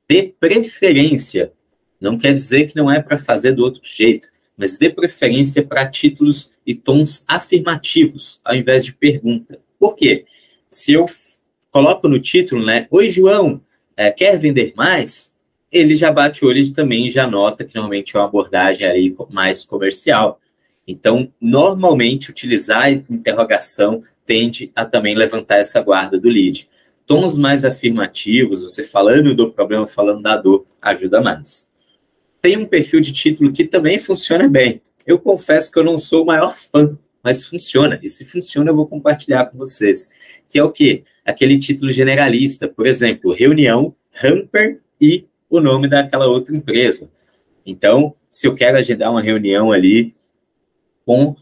Dê preferência. Não quer dizer que não é para fazer do outro jeito, mas dê preferência para títulos e tons afirmativos, ao invés de pergunta. Por quê? Se eu coloco no título, né? Oi, João, quer vender mais? Ele já bate o olho e também já nota que normalmente é uma abordagem aí mais comercial. Então, normalmente, utilizar a interrogação tende a também levantar essa guarda do lead. Tons mais afirmativos, você falando do problema, falando da dor, ajuda mais. Tem um perfil de título que também funciona bem. Eu confesso que eu não sou o maior fã, mas funciona. E se funciona, eu vou compartilhar com vocês. Que é o quê? Aquele título generalista. Por exemplo, reunião, Hamper e o nome daquela outra empresa. Então, se eu quero agendar uma reunião ali com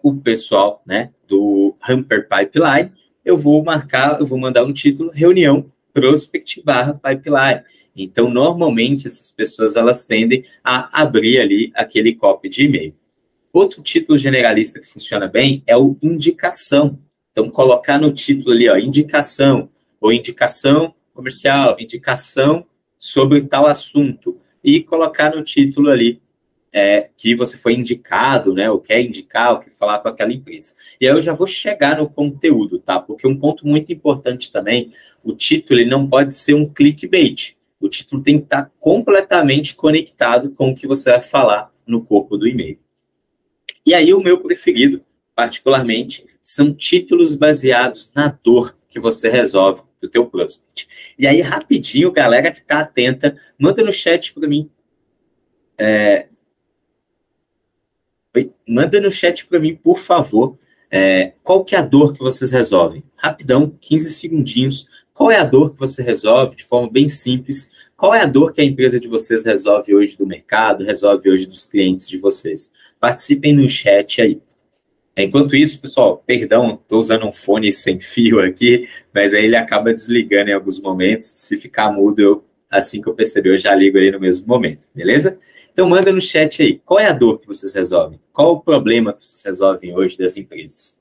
o pessoal, né, do Hamper Pipeline, eu vou mandar um título, reunião Prospect / Pipeline. Então, normalmente, essas pessoas, elas tendem a abrir ali aquele copy de e-mail. Outro título generalista que funciona bem é o indicação. Então, colocar no título ali, ó, indicação, ou indicação comercial, indicação sobre tal assunto, e colocar no título ali que você foi indicado, né, ou quer indicar, ou quer falar com aquela empresa. E aí eu já vou chegar no conteúdo, tá? Porque um ponto muito importante também, o título ele não pode ser um clickbait. O título tem que estar completamente conectado com o que você vai falar no corpo do e-mail. E aí o meu preferido, particularmente, são títulos baseados na dor que você resolve do teu prospect. E aí, rapidinho, galera que está atenta, manda no chat para mim. Manda no chat para mim, por favor, qual que é a dor que vocês resolvem? Rapidão, 15 segundinhos. Qual é a dor que você resolve de forma bem simples? Qual é a dor que a empresa de vocês resolve hoje do mercado, resolve hoje dos clientes de vocês? Participem no chat aí. Enquanto isso, pessoal, perdão, estou usando um fone sem fio aqui, mas aí ele acaba desligando em alguns momentos. Se ficar mudo, assim que eu perceber, eu já ligo ali no mesmo momento, beleza? Então, manda no chat aí, qual é a dor que vocês resolvem? Qual o problema que vocês resolvem hoje das empresas?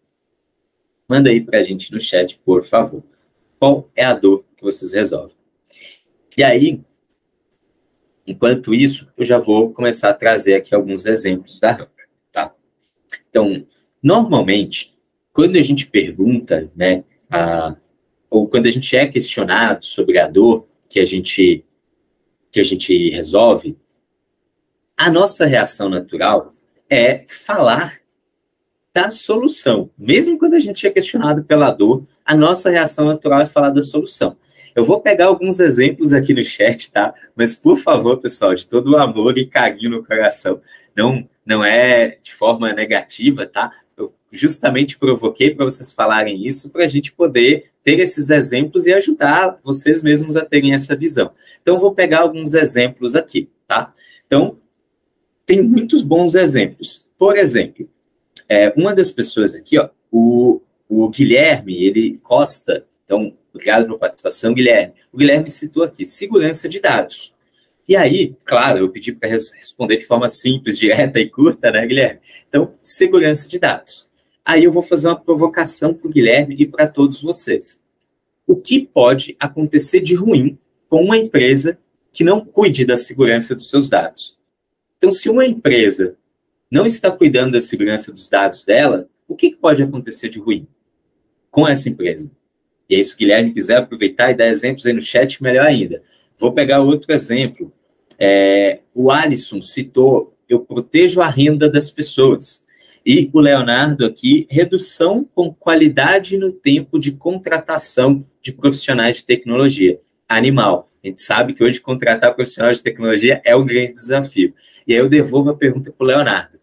Manda aí para a gente no chat, por favor. Qual é a dor que vocês resolvem? E aí, enquanto isso, eu já vou começar a trazer aqui alguns exemplos da Hamper, tá? Então, normalmente, quando a gente pergunta, né, ou quando a gente é questionado sobre a dor que a gente resolve, a nossa reação natural é falar da solução. Mesmo quando a gente é questionado pela dor, a nossa reação natural é falar da solução. Eu vou pegar alguns exemplos aqui no chat, tá? Mas, por favor, pessoal, de todo o amor e carinho no coração, não é de forma negativa, tá? Eu justamente provoquei para vocês falarem isso para a gente poder ter esses exemplos e ajudar vocês mesmos a terem essa visão. Então, eu vou pegar alguns exemplos aqui, tá? Então, tem muitos bons exemplos. Por exemplo, uma das pessoas aqui, ó, o Guilherme, ele Costa, então, obrigado pela participação, Guilherme. O Guilherme citou aqui, segurança de dados. E aí, claro, eu pedi para responder de forma simples, direta e curta, né, Guilherme? Então, segurança de dados. Aí eu vou fazer uma provocação para o Guilherme e para todos vocês. o que pode acontecer de ruim com uma empresa que não cuide da segurança dos seus dados. Então, se uma empresa não está cuidando da segurança dos dados dela, o que pode acontecer de ruim com essa empresa? E aí, se o Guilherme quiser aproveitar e dar exemplos aí no chat, melhor ainda. Vou pegar outro exemplo. O Alisson citou, eu protejo a renda das pessoas. E o Leonardo aqui, redução com qualidade no tempo de contratação de profissionais de tecnologia. Animal. A gente sabe que hoje contratar profissionais de tecnologia é o grande desafio. E aí eu devolvo a pergunta para o Leonardo.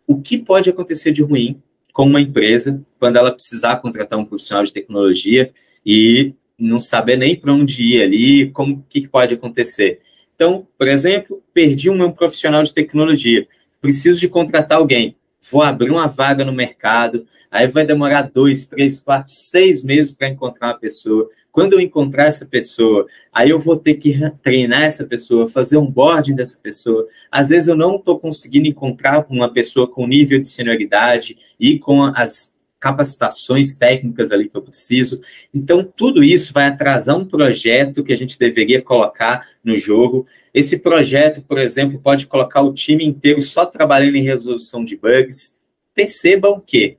O que pode acontecer de ruim com uma empresa quando ela precisar contratar um profissional de tecnologia e não saber nem para onde ir ali, o que pode acontecer? Então, por exemplo, perdi um profissional de tecnologia, preciso de contratar alguém, vou abrir uma vaga no mercado, aí vai demorar 2, 3, 4, 6 meses para encontrar uma pessoa. Quando eu encontrar essa pessoa, aí eu vou ter que treinar essa pessoa, fazer um onboarding dessa pessoa. Às vezes eu não estou conseguindo encontrar uma pessoa com nível de senioridade e com as capacitações técnicas ali que eu preciso. Então, tudo isso vai atrasar um projeto que a gente deveria colocar no jogo. Esse projeto, por exemplo, pode colocar o time inteiro só trabalhando em resolução de bugs. Percebam que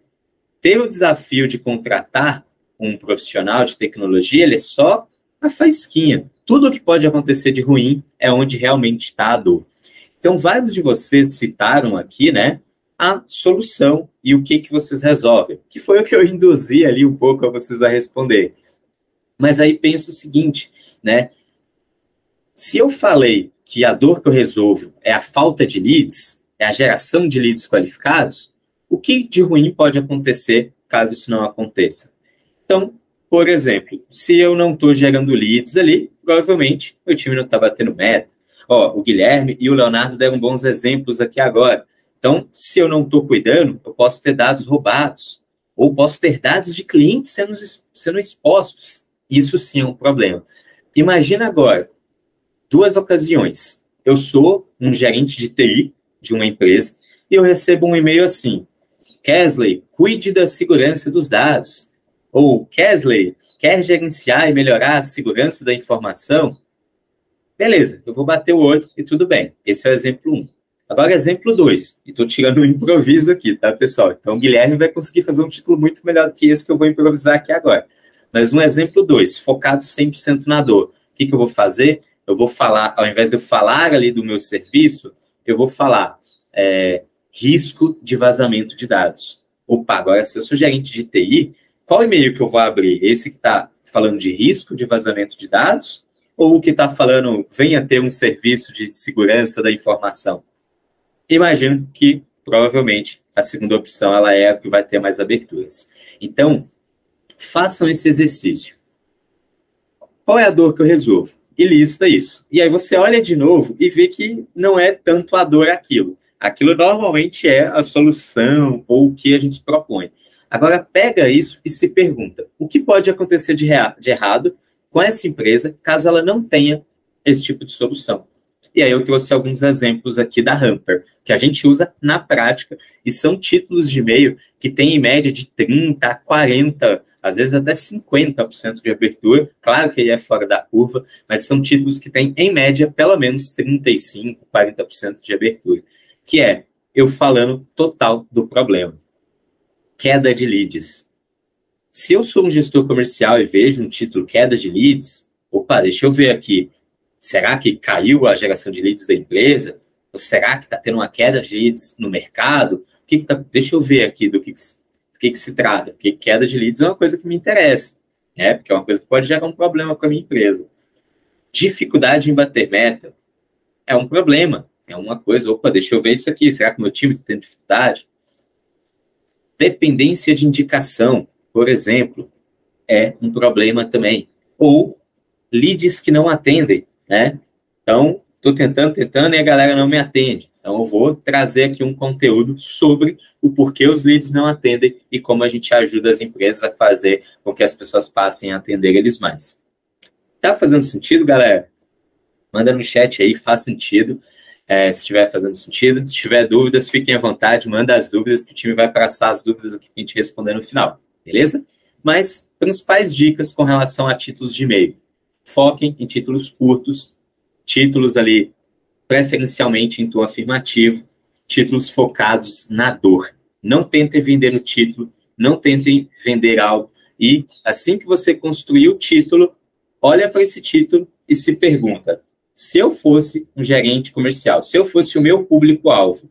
ter o desafio de contratar um profissional de tecnologia, ele é só a faísquinha. Tudo o que pode acontecer de ruim é onde realmente está a dor. Então, vários de vocês citaram aqui, né, a solução e o que vocês resolvem, que foi o que eu induzi ali um pouco a vocês a responder. Mas aí penso o seguinte, né, se eu falei que a dor que eu resolvo é a falta de leads, é a geração de leads qualificados, o que de ruim pode acontecer caso isso não aconteça? Então, por exemplo, se eu não estou gerando leads ali, provavelmente meu time não está batendo meta. O Guilherme e o Leonardo deram bons exemplos aqui agora. Então, se eu não estou cuidando, eu posso ter dados roubados, ou posso ter dados de clientes sendo expostos. Isso sim é um problema. Imagina agora, 2 ocasiões. Eu sou um gerente de TI de uma empresa e eu recebo um e-mail assim: Kesley, cuide da segurança dos dados. Ou Kesley, quer gerenciar e melhorar a segurança da informação? Beleza, eu vou bater o olho e tudo bem. Esse é o exemplo 1. Agora, exemplo 2. E estou tirando um improviso aqui, tá, pessoal? Então, o Guilherme vai conseguir fazer um título muito melhor do que esse que eu vou improvisar aqui agora. Mas um exemplo 2, focado 100% na dor. O que eu vou fazer? Eu vou falar, ao invés de eu falar ali do meu serviço, eu vou falar risco de vazamento de dados. Opa, agora, se eu sou gerente de TI, qual e-mail que eu vou abrir? Esse que está falando de risco de vazamento de dados? Ou o que está falando, venha ter um serviço de segurança da informação? Imagino que, provavelmente, a segunda opção ela é a que vai ter mais aberturas. Então, façam esse exercício. Qual é a dor que eu resolvo? E lista isso. E aí você olha de novo e vê que não é tanto a dor aquilo. Aquilo normalmente é a solução ou o que a gente propõe. Agora, pega isso e se pergunta, o que pode acontecer de errado com essa empresa caso ela não tenha esse tipo de solução? E aí eu trouxe alguns exemplos aqui da Hamper, que a gente usa na prática, e são títulos de e-mail que têm em média de 30% a 40%, às vezes até 50% de abertura. Claro que aí é fora da curva, mas são títulos que têm, em média, pelo menos 35%, 40% de abertura, que é eu falando total do problema. Queda de leads. Se eu sou um gestor comercial e vejo um título queda de leads, opa, deixa eu ver aqui, será que caiu a geração de leads da empresa? Ou será que está tendo uma queda de leads no mercado? Deixa eu ver aqui do que se trata, porque queda de leads é uma coisa que me interessa, né? Porque é uma coisa que pode gerar um problema para a minha empresa. Dificuldade em bater meta é um problema, é uma coisa, opa, deixa eu ver isso aqui, será que meu time está tendo dificuldade? Dependência de indicação, por exemplo, é um problema também. Ou leads que não atendem, né? Então, estou tentando e a galera não me atende. Então, eu vou trazer aqui um conteúdo sobre o porquê os leads não atendem e como a gente ajuda as empresas a fazer com que as pessoas passem a atender eles mais. Tá fazendo sentido, galera? Manda no chat aí, faz sentido. Se estiver fazendo sentido. Se tiver dúvidas, fiquem à vontade, manda as dúvidas que o time vai passar as dúvidas aqui para a gente responder no final, beleza? Mas Principais dicas com relação a títulos de e-mail. Foquem em títulos curtos, títulos ali preferencialmente em tom afirmativo, títulos focados na dor. Não tentem vender o título, não tentem vender algo. E assim que você construir o título, olha para esse título e se pergunta, se eu fosse um gerente comercial, se eu fosse o meu público-alvo,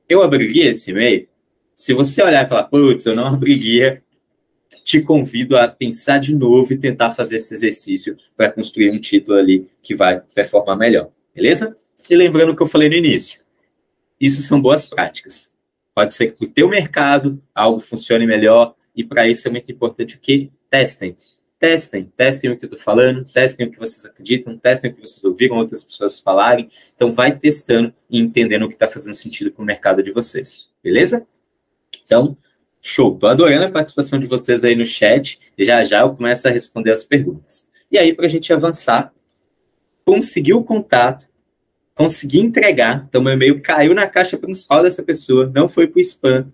eu abriria esse e-mail? Se você olhar e falar, putz, eu não abriria, te convido a pensar de novo e tentar fazer esse exercício para construir um título ali que vai performar melhor, beleza? E lembrando o que eu falei no início, isso são boas práticas. Pode ser que para o teu mercado algo funcione melhor e para isso é muito importante o quê? Testem o que eu estou falando, testem o que vocês acreditam, testem o que vocês ouviram outras pessoas falarem. Então, vai testando e entendendo o que está fazendo sentido para o mercado de vocês, beleza? Então, show. Estou adorando a participação de vocês aí no chat. Já já eu começo a responder as perguntas. E aí, para a gente avançar, conseguir o contato, conseguir entregar. Então, meu e-mail caiu na caixa principal dessa pessoa, não foi para o spam.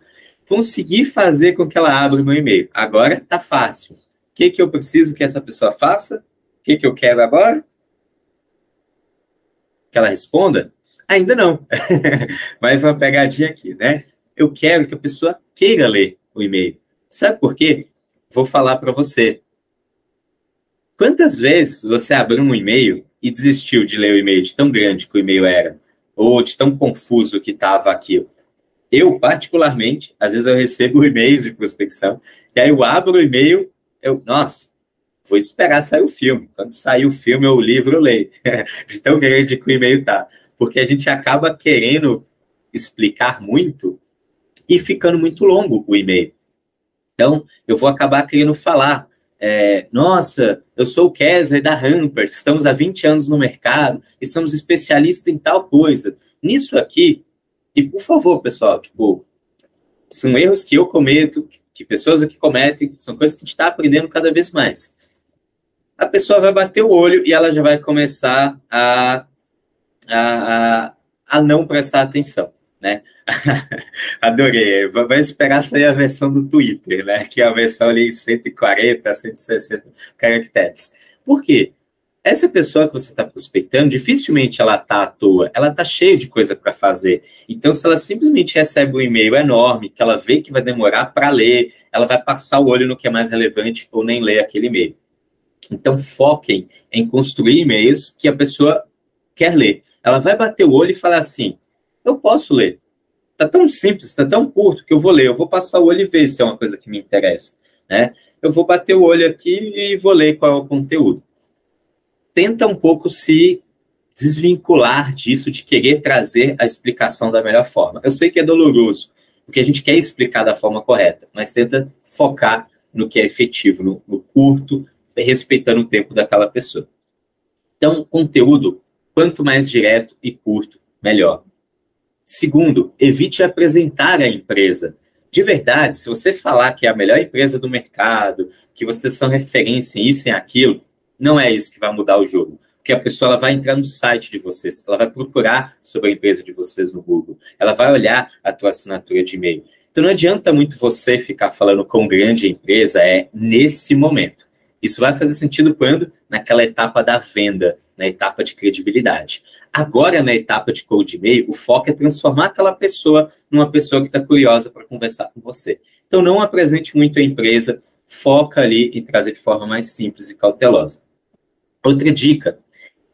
Conseguir fazer com que ela abra o meu e-mail. Agora está fácil. O que eu preciso que essa pessoa faça? O que eu quero agora? Que ela responda? Ainda não. Mais uma pegadinha aqui, né? Eu quero que a pessoa queira ler o e-mail. Sabe por quê? Vou falar para você. Quantas vezes você abriu um e-mail e desistiu de ler o e-mail de tão grande que o e-mail era? Ou de tão confuso que estava aquilo? Eu, particularmente, às vezes eu recebo e-mails de prospecção, e aí eu abro o e-mail, nossa, vou esperar sair o filme. Quando sair o filme ou o livro, eu leio. De tão grande que o e-mail tá. Porque a gente acaba querendo explicar muito e ficando muito longo o e-mail. Então, eu vou acabar querendo falar, nossa, eu sou o Kesley da Rampart, estamos há 20 anos no mercado e somos especialistas em tal coisa. Nisso aqui, e por favor, pessoal, são erros que eu cometo, que pessoas aqui cometem, são coisas que a gente está aprendendo cada vez mais. A pessoa vai bater o olho e ela já vai começar a não prestar atenção, né? Adorei. Vai esperar sair a versão do Twitter, né? Que é a versão ali 140, 160 caracteres. Por quê? Essa pessoa que você está prospectando, dificilmente ela está à toa, ela está cheia de coisa para fazer. Então, se ela simplesmente recebe um e-mail enorme, que ela vê que vai demorar para ler, ela vai passar o olho no que é mais relevante ou nem ler aquele e-mail. Então, foquem em construir e-mails que a pessoa quer ler. Ela vai bater o olho e falar assim, eu posso ler. Está tão simples, está tão curto que eu vou ler. Eu vou passar o olho e ver se é uma coisa que me interessa, né? Eu vou bater o olho aqui e vou ler qual é o conteúdo. Tenta um pouco se desvincular disso, de querer trazer a explicação da melhor forma. Eu sei que é doloroso, porque a gente quer explicar da forma correta, mas tenta focar no que é efetivo, no curto, respeitando o tempo daquela pessoa. Então, conteúdo, quanto mais direto e curto, melhor. Segundo, evite apresentar a empresa. De verdade, se você falar que é a melhor empresa do mercado, que vocês são referência em isso e em aquilo, não é isso que vai mudar o jogo. Porque a pessoa ela vai entrar no site de vocês, ela vai procurar sobre a empresa de vocês no Google, ela vai olhar a tua assinatura de e-mail. Então não adianta muito você ficar falando quão grande a empresa é nesse momento. Isso vai fazer sentido quando? Naquela etapa da venda, na etapa de credibilidade. Agora, na etapa de cold e-mail, o foco é transformar aquela pessoa numa pessoa que está curiosa para conversar com você. Então não apresente muito a empresa, foca ali em trazer de forma mais simples e cautelosa. Outra dica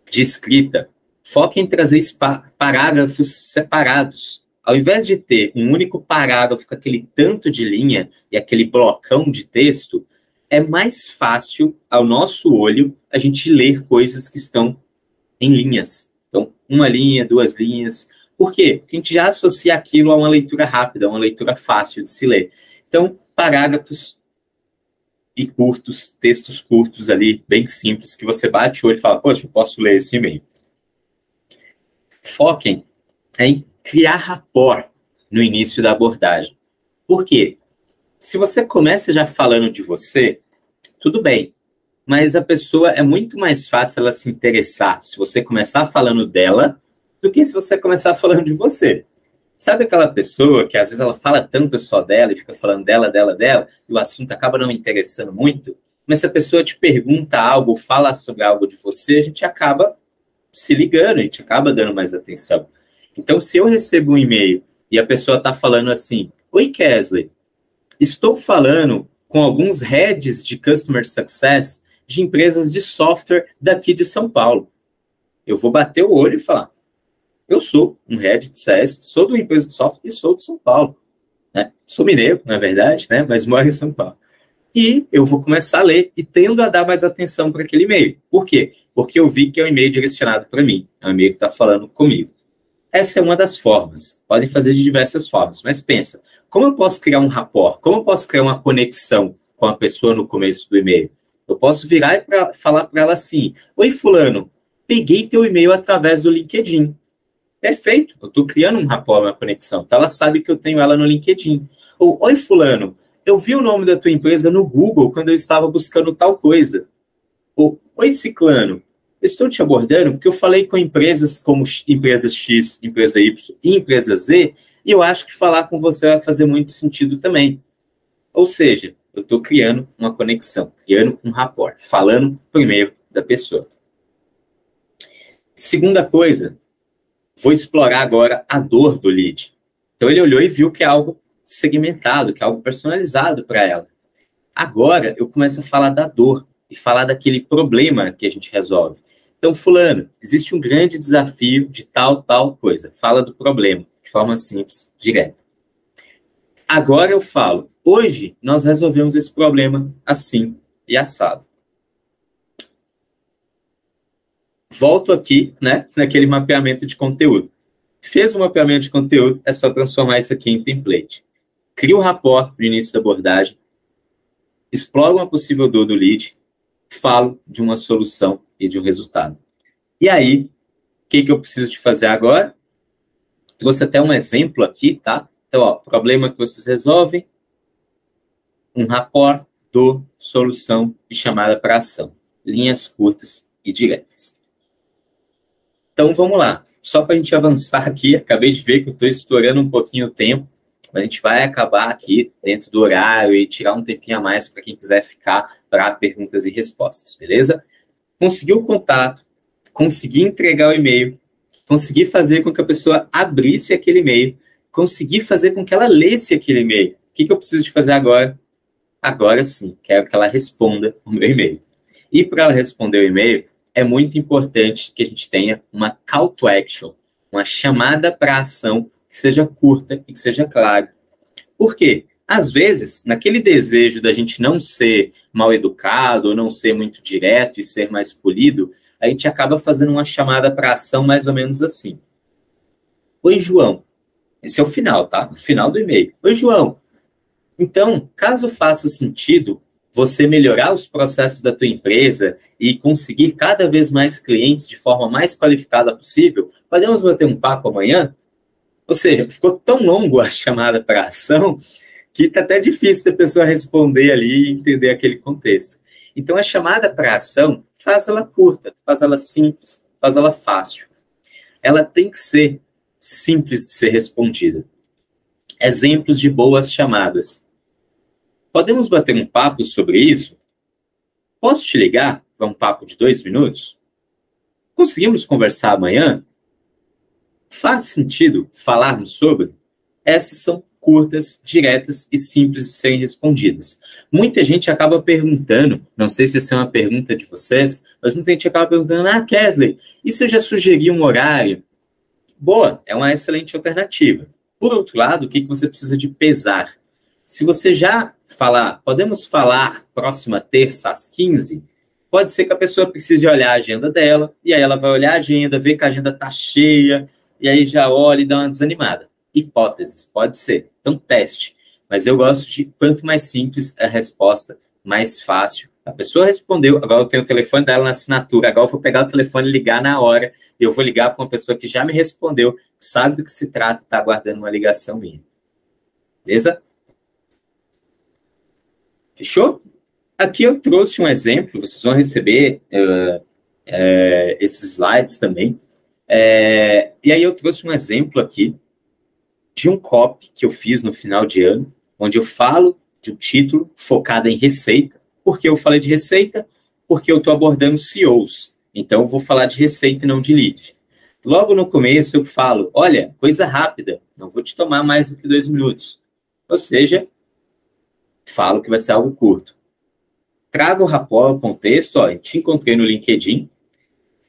de escrita, foca em trazer parágrafos separados. Ao invés de ter um único parágrafo com aquele tanto de linha e aquele blocão de texto, é mais fácil, ao nosso olho, a gente ler coisas que estão em linhas. Então, uma linha, duas linhas. Por quê? Porque a gente já associa aquilo a uma leitura rápida, a uma leitura fácil de se ler. Então, parágrafos e curtos, textos curtos ali, bem simples, que você bate o olho e fala, poxa, eu posso ler esse e-mail. Foquem em criar rapport no início da abordagem. Por quê? Se você começa já falando de você, tudo bem, mas a pessoa é muito mais fácil ela se interessar se você começar falando dela do que se você começar falando de você. Sabe aquela pessoa que às vezes ela fala tanto só dela e fica falando dela, dela, dela, e o assunto acaba não interessando muito, mas se a pessoa te pergunta algo, fala sobre algo de você, a gente acaba se ligando, a gente acaba dando mais atenção. Então, se eu recebo um e-mail e a pessoa está falando assim, oi, Kesley, estou falando com alguns heads de Customer Success de empresas de software daqui de São Paulo. Eu vou bater o olho e falar, eu sou um head de CS, sou de uma empresa de software e sou de São Paulo. Né? Sou mineiro, na verdade, né? Mas moro em São Paulo. E eu vou começar a ler e tendo a dar mais atenção para aquele e-mail. Por quê? Porque eu vi que é um e-mail direcionado para mim. É um e-mail que está falando comigo. Essa é uma das formas. Podem fazer de diversas formas. Mas pensa, como eu posso criar um rapport? Como eu posso criar uma conexão com a pessoa no começo do e-mail? Eu posso virar e falar para ela assim, oi, fulano, peguei teu e-mail através do LinkedIn. Perfeito, eu estou criando um rapport, uma conexão. Então ela sabe que eu tenho ela no LinkedIn. Ou, oi, fulano, eu vi o nome da tua empresa no Google quando eu estava buscando tal coisa. Ou, oi, ciclano, eu estou te abordando porque eu falei com empresas como empresa X, empresa Y e empresa Z, e eu acho que falar com você vai fazer muito sentido também. Ou seja, eu estou criando uma conexão, criando um rapport, falando primeiro da pessoa. Segunda coisa, vou explorar agora a dor do lead. Então ele olhou e viu que é algo segmentado, que é algo personalizado para ela. Agora eu começo a falar da dor e falar daquele problema que a gente resolve. Então, fulano, existe um grande desafio de tal coisa. Fala do problema, de forma simples, direta. Agora eu falo, hoje nós resolvemos esse problema assim e assado. Volto aqui, né, naquele mapeamento de conteúdo. Fez o mapeamento de conteúdo, é só transformar isso aqui em template. Cria um rapport no início da abordagem, exploro uma possível dor do lead, falo de uma solução e de um resultado. E aí, o que eu preciso de fazer agora? Trouxe até um exemplo aqui, tá? Então, ó, problema que vocês resolvem, um rapport, dor, solução e chamada para ação. Linhas curtas e diretas. Então, vamos lá. Só para a gente avançar aqui, acabei de ver que eu estou estourando um pouquinho o tempo, mas a gente vai acabar aqui dentro do horário e tirar um tempinho a mais para quem quiser ficar para perguntas e respostas, beleza? Conseguir o contato, conseguir entregar o e-mail, conseguir fazer com que a pessoa abrisse aquele e-mail, conseguir fazer com que ela lesse aquele e-mail. O que eu preciso de fazer agora? Agora sim, quero que ela responda o meu e-mail. E para ela responder o e-mail, é muito importante que a gente tenha uma call to action, uma chamada para ação que seja curta e que seja clara. Por quê? Às vezes, naquele desejo da gente não ser mal educado, ou não ser muito direto e ser mais polido, a gente acaba fazendo uma chamada para ação mais ou menos assim. Oi, João. Esse é o final, tá? O final do e-mail. Oi, João. Então, caso faça sentido você melhorar os processos da tua empresa e conseguir cada vez mais clientes de forma mais qualificada possível, podemos bater um papo amanhã? Ou seja, ficou tão longo a chamada para ação que está até difícil da pessoa responder ali e entender aquele contexto. Então, a chamada para ação, faz ela curta, faz ela simples, faz ela fácil. Ela tem que ser simples de ser respondida. Exemplos de boas chamadas. Podemos bater um papo sobre isso? Posso te ligar para um papo de 2 minutos? Conseguimos conversar amanhã? Faz sentido falarmos sobre? Essas são curtas, diretas e simples de serem respondidas. Muita gente acaba perguntando, não sei se essa é uma pergunta de vocês, mas muita gente acaba perguntando, Kesley, e se eu já sugeri um horário? Boa, é uma excelente alternativa. Por outro lado, o que você precisa de pesar? Se você já falar, podemos falar próxima terça às 15, pode ser que a pessoa precise olhar a agenda dela, e aí ela vai olhar a agenda, ver que a agenda está cheia, e aí já olha e dá uma desanimada. Hipóteses, pode ser. Então, teste. Mas eu gosto de quanto mais simples a resposta, mais fácil. A pessoa respondeu, agora eu tenho o telefone dela na assinatura, agora eu vou pegar o telefone e ligar na hora, e eu vou ligar para uma pessoa que já me respondeu, sabe do que se trata, está aguardando uma ligação minha. Beleza? Fechou? Aqui eu trouxe um exemplo, vocês vão receber esses slides também. E aí eu trouxe um exemplo aqui de um copy que eu fiz no final de ano, onde eu falo de um título focado em receita. Por que eu falei de receita? Porque eu estou abordando CEOs. Então, eu vou falar de receita e não de lead. Logo no começo, eu falo, olha, coisa rápida, não vou te tomar mais do que 2 minutos. Ou seja, falo que vai ser algo curto. Trago o rapport, o contexto, ó, te encontrei no LinkedIn,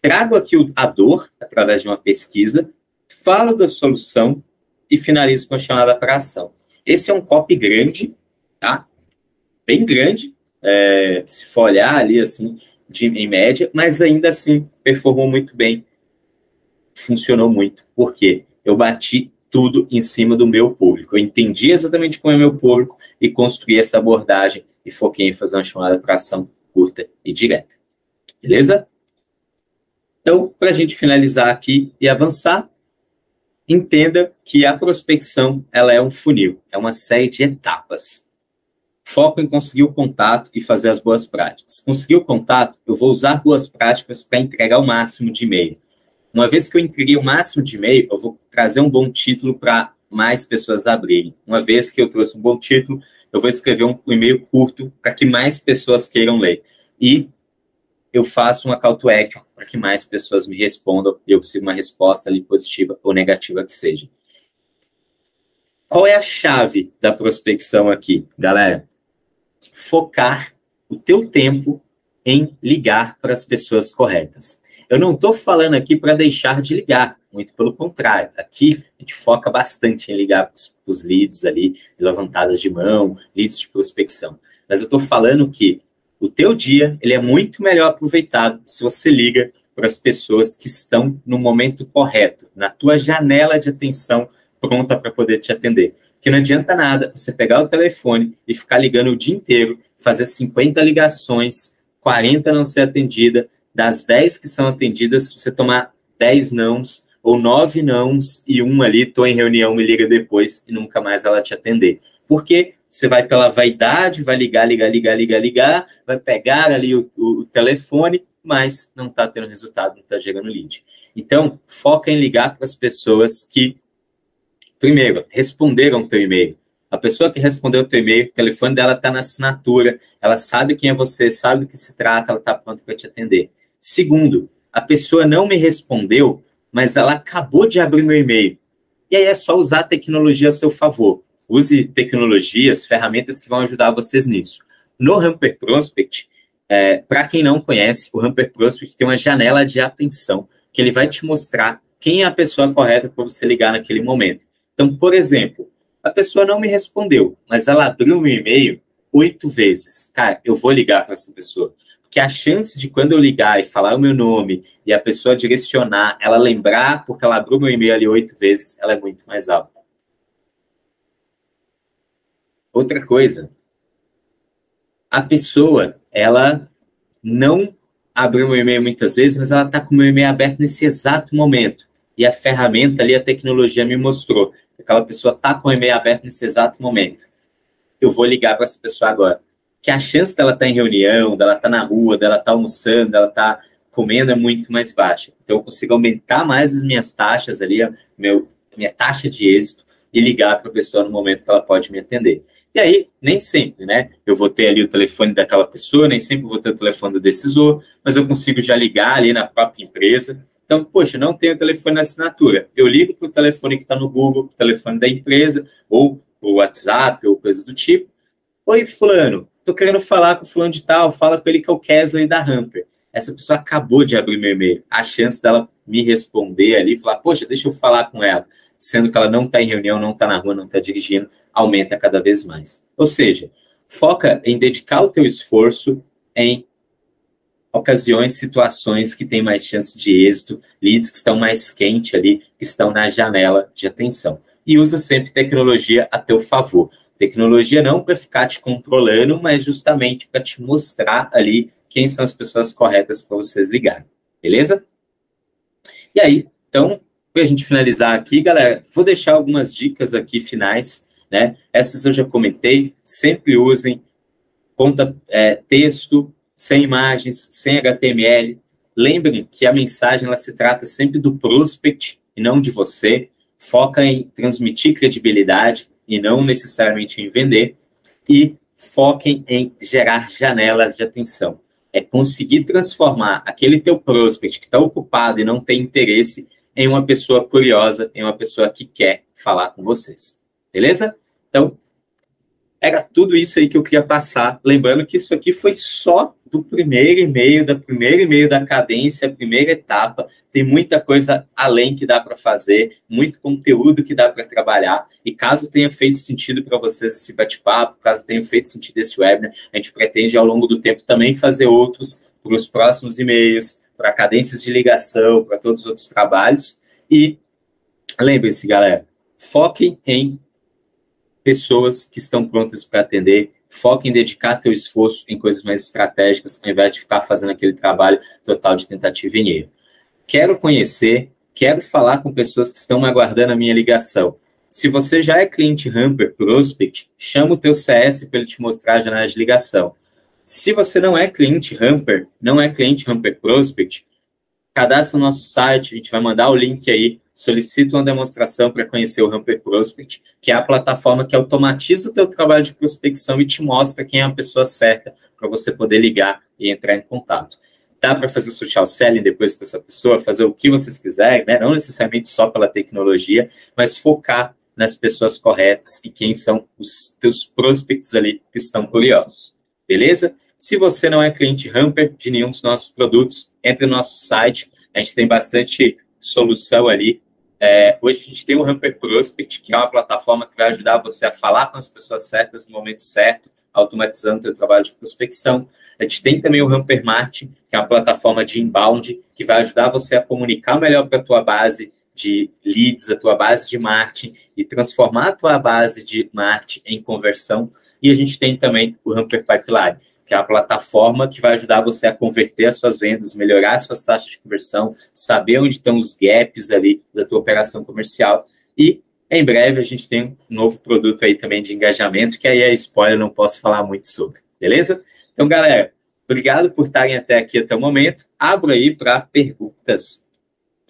trago aqui a dor, através de uma pesquisa, falo da solução e finalizo com a chamada para ação. Esse é um copy grande, tá? Bem grande, se for olhar ali, assim, em média, mas ainda assim performou muito bem, funcionou muito. Por quê? Eu bati tudo em cima do meu público. Eu entendi exatamente como é meu público e construí essa abordagem e foquei em fazer uma chamada para ação curta e direta. Beleza? Então, para a gente finalizar aqui e avançar, entenda que a prospecção ela é um funil, é uma série de etapas. Foco em conseguir o contato e fazer as boas práticas. Conseguir o contato, eu vou usar boas práticas para entregar o máximo de e-mail. Uma vez que eu entreguei o máximo de e-mail, eu vou trazer um bom título para mais pessoas abrirem. Uma vez que eu trouxe um bom título, eu vou escrever um e-mail curto para que mais pessoas queiram ler. E eu faço uma call to action para que mais pessoas me respondam e eu consiga uma resposta ali positiva ou negativa que seja. Qual é a chave da prospecção aqui, galera? Focar o teu tempo em ligar para as pessoas corretas. Eu não estou falando aqui para deixar de ligar, muito pelo contrário. Aqui a gente foca bastante em ligar para os leads ali, levantadas de mão, leads de prospecção. Mas eu estou falando que o teu dia ele é muito melhor aproveitado se você liga para as pessoas que estão no momento correto, na tua janela de atenção pronta para poder te atender. Porque não adianta nada você pegar o telefone e ficar ligando o dia inteiro, fazer 50 ligações, 40 não ser atendida, das 10 que são atendidas, você tomar 10 nãos ou 9 nãos e um ali, estou em reunião, me liga depois e nunca mais ela te atender. Porque você vai pela vaidade, vai ligar, vai pegar ali o telefone, mas não está tendo resultado, não está gerando lead. Então, foca em ligar para as pessoas que, primeiro, responderam o teu e-mail. A pessoa que respondeu o teu e-mail, o telefone dela está na assinatura, ela sabe quem é você, sabe do que se trata, ela está pronta para te atender. Segundo, a pessoa não me respondeu, mas ela acabou de abrir meu e-mail. E aí é só usar a tecnologia a seu favor. Use tecnologias, ferramentas que vão ajudar vocês nisso. No Hamper Prospect, para quem não conhece, o Hamper Prospect tem uma janela de atenção que ele vai te mostrar quem é a pessoa correta para você ligar naquele momento. Então, por exemplo, a pessoa não me respondeu, mas ela abriu meu e-mail 8 vezes. Cara, eu vou ligar para essa pessoa. Porque a chance de quando eu ligar e falar o meu nome e a pessoa direcionar, ela lembrar porque ela abriu meu e-mail ali 8 vezes, ela é muito mais alta. Outra coisa, a pessoa, ela não abriu meu e-mail muitas vezes, mas ela está com o meu e-mail aberto nesse exato momento. E a ferramenta ali, a tecnologia me mostrou que aquela pessoa está com o e-mail aberto nesse exato momento. Eu vou ligar para essa pessoa agora. Que a chance dela estar em reunião, dela estar na rua, dela estar almoçando, dela estar comendo é muito mais baixa. Então, eu consigo aumentar mais as minhas taxas ali, minha taxa de êxito, e ligar para a pessoa no momento que ela pode me atender. E aí, nem sempre, né? Eu vou ter ali o telefone daquela pessoa, nem sempre vou ter o telefone do decisor, mas eu consigo já ligar ali na própria empresa. Então, poxa, não tenho telefone na assinatura. Eu ligo para o telefone que está no Google, o telefone da empresa, ou o WhatsApp, ou coisa do tipo. Oi, fulano, estou querendo falar com o fulano de tal, fala com ele que é o Kesley da Hamper. Essa pessoa acabou de abrir meu e-mail. A chance dela me responder ali, falar, poxa, deixa eu falar com ela, sendo que ela não está em reunião, não está na rua, não está dirigindo, aumenta cada vez mais. Ou seja, foca em dedicar o teu esforço em ocasiões, situações que têm mais chance de êxito, leads que estão mais quentes ali, que estão na janela de atenção. E usa sempre tecnologia a teu favor. Tecnologia não para ficar te controlando, mas justamente para te mostrar ali quem são as pessoas corretas para vocês ligarem. Beleza? E aí, então, para a gente finalizar aqui, galera, vou deixar algumas dicas aqui finais, né? Essas eu já comentei, sempre usem texto, sem imagens, sem HTML. Lembrem que a mensagem ela se trata sempre do prospect e não de você. foca em transmitir credibilidade e não necessariamente em vender, e foquem em gerar janelas de atenção. É conseguir transformar aquele teu prospect que está ocupado e não tem interesse em uma pessoa curiosa, em uma pessoa que quer falar com vocês. Beleza? Então, era tudo isso aí que eu queria passar. Lembrando que isso aqui foi só do primeiro e-mail da cadência, a primeira etapa. Tem muita coisa além que dá para fazer, muito conteúdo que dá para trabalhar. E caso tenha feito sentido para vocês esse bate-papo, caso tenha feito sentido esse webinar, a gente pretende ao longo do tempo também fazer outros para os próximos e-mails, para cadências de ligação, para todos os outros trabalhos. E lembre-se, galera, foquem em pessoas que estão prontas para atender, foca em dedicar teu esforço em coisas mais estratégicas, ao invés de ficar fazendo aquele trabalho total de tentativa e erro. Quero conhecer, quero falar com pessoas que estão aguardando a minha ligação. Se você já é cliente Hamper Prospect, chama o teu CS para ele te mostrar a janela de ligação. Se você não é cliente Hamper Prospect, cadastra no nosso site, a gente vai mandar o link aí, solicita uma demonstração para conhecer o Hamper Prospect, que é a plataforma que automatiza o teu trabalho de prospecção e te mostra quem é a pessoa certa para você poder ligar e entrar em contato. Dá para fazer social selling depois com essa pessoa, fazer o que vocês quiserem, né? Não necessariamente só pela tecnologia, mas focar nas pessoas corretas e quem são os teus prospects ali que estão curiosos. Beleza? Se você não é cliente Hamper de nenhum dos nossos produtos, entre no nosso site, a gente tem bastante solução ali. Hoje a gente tem o Hamper Prospect, que é uma plataforma que vai ajudar você a falar com as pessoas certas no momento certo, automatizando o seu trabalho de prospecção. A gente tem também o Hamper Marketing, que é uma plataforma de inbound, que vai ajudar você a comunicar melhor para a tua base de leads, a tua base de marketing, e transformar a tua base de marketing em conversão. E a gente tem também o Hamper Pipeline, que é a plataforma que vai ajudar você a converter as suas vendas, melhorar as suas taxas de conversão, saber onde estão os gaps ali da tua operação comercial. E, em breve, a gente tem um novo produto aí também de engajamento, que aí é spoiler, não posso falar muito sobre, beleza? Então, galera, obrigado por estarem até o momento. Abro aí para perguntas.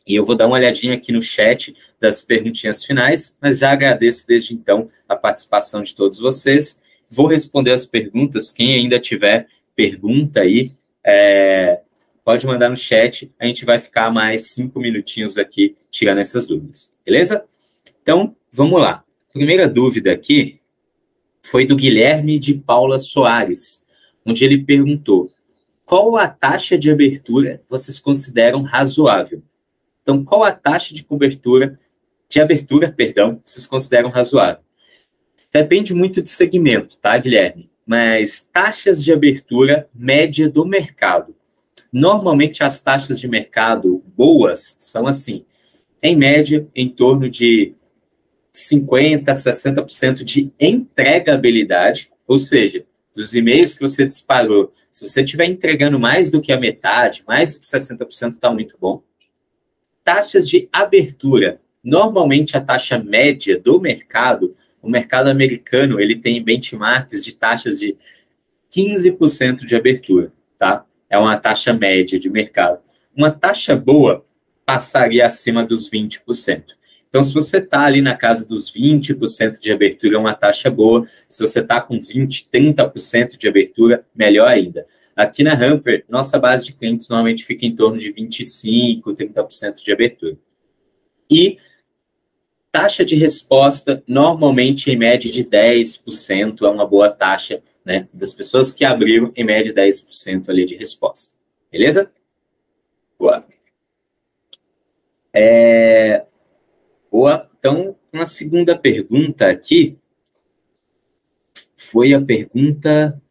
E eu vou dar uma olhadinha aqui no chat das perguntinhas finais, mas já agradeço desde então a participação de todos vocês. Vou responder as perguntas. Quem ainda tiver pergunta aí, pode mandar no chat. A gente vai ficar mais 5 minutinhos aqui tirando essas dúvidas. Beleza? Então, vamos lá. A primeira dúvida aqui foi do Guilherme de Paula Soares, onde ele perguntou: qual a taxa de abertura vocês consideram razoável? Então, qual a taxa de abertura, vocês consideram razoável? Depende muito de segmento, tá, Guilherme? Mas taxas de abertura média do mercado. Normalmente, as taxas de mercado boas são assim, em média, em torno de 50% a 60% de entregabilidade, ou seja, dos e-mails que você disparou, se você estiver entregando mais do que a metade, mais do que 60%, está muito bom. Taxas de abertura. Normalmente, a taxa média do mercado, o mercado americano, ele tem benchmarks de taxas de 15% de abertura, tá? É uma taxa média de mercado. Uma taxa boa passaria acima dos 20%. Então, se você está ali na casa dos 20% de abertura, é uma taxa boa. Se você está com 20%, 30% de abertura, melhor ainda. Aqui na Hamper, nossa base de clientes normalmente fica em torno de 25%, 30% de abertura. E taxa de resposta, normalmente em média de 10%, é uma boa taxa, né, das pessoas que abriram, em média 10% ali de resposta. Beleza? Boa. Boa. Então, uma segunda pergunta aqui foi a pergunta...